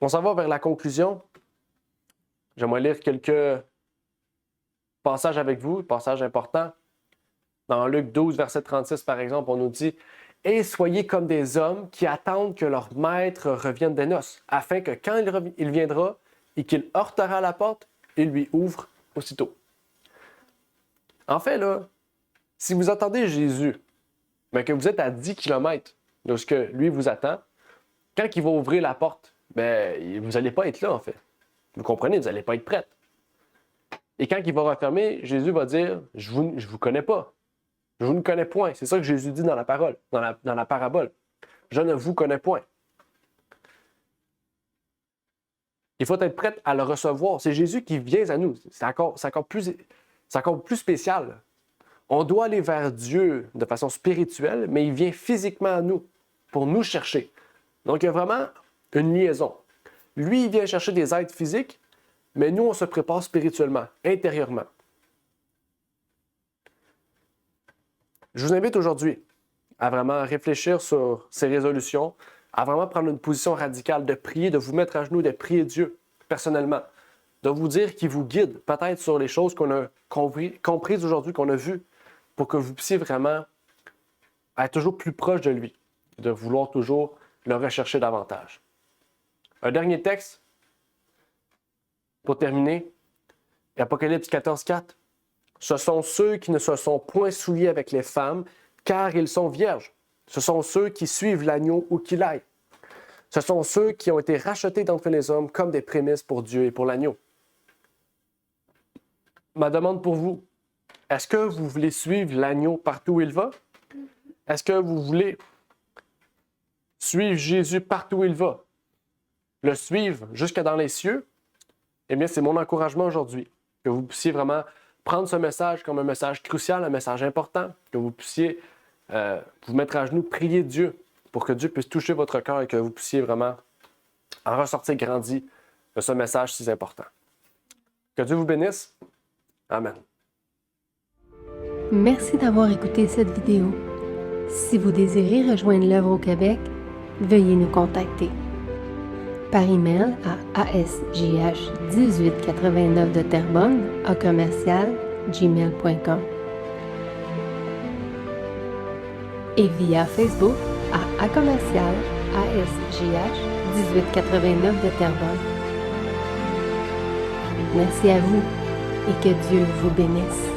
On s'en va vers la conclusion. J'aimerais lire quelques passages avec vous, passages importants. Dans Luc 12, verset 36, par exemple, on nous dit « Et soyez comme des hommes qui attendent que leur maître revienne des noces, afin que quand il viendra et qu'il heurtera la porte, il lui ouvre aussitôt. » En fait, là, si vous attendez Jésus, mais que vous êtes à 10 km de ce que lui vous attend, quand il va ouvrir la porte, ben, vous n'allez pas être là, en fait. Vous comprenez, vous n'allez pas être prête. Et quand il va refermer, Jésus va dire « Je vous connais pas. Je vous ne connais point. » C'est ça que Jésus dit dans la parole, dans la parabole. « Je ne vous connais point. » Il faut être prêt à le recevoir. C'est Jésus qui vient à nous. C'est encore plus spécial. On doit aller vers Dieu de façon spirituelle, mais il vient physiquement à nous pour nous chercher. Donc, il y a vraiment une liaison. Lui, il vient chercher des êtres physiques, mais nous, on se prépare spirituellement, intérieurement. Je vous invite aujourd'hui à vraiment réfléchir sur ces résolutions, à vraiment prendre une position radicale, de prier, de vous mettre à genoux, de prier Dieu personnellement, de vous dire qu'il vous guide peut-être sur les choses qu'on a comprises aujourd'hui, qu'on a vues, pour que vous puissiez vraiment être toujours plus proche de lui, de vouloir toujours le rechercher davantage. Un dernier texte, pour terminer, Apocalypse 14:4. Ce sont ceux qui ne se sont point souillés avec les femmes, car ils sont vierges. Ce sont ceux qui suivent l'agneau où qu'il aille. Ce sont ceux qui ont été rachetés d'entre les hommes comme des prémices pour Dieu et pour l'agneau. Ma demande pour vous, est-ce que vous voulez suivre l'agneau partout où il va? Est-ce que vous voulez suivre Jésus partout où il va? Le suivre jusque dans les cieux? Eh bien, c'est mon encouragement aujourd'hui, que vous puissiez vraiment prendre ce message comme un message crucial, un message important, que vous puissiez vous mettre à genoux, prier Dieu pour que Dieu puisse toucher votre cœur et que vous puissiez vraiment en ressortir grandi de ce message si important. Que Dieu vous bénisse. Amen. Merci d'avoir écouté cette vidéo. Si vous désirez rejoindre l'œuvre au Québec, veuillez nous contacter par email à asjh1889 de Terrebonne @gmail.com et via Facebook à commercial asjh1889 de Terrebonne. Merci à vous et que Dieu vous bénisse.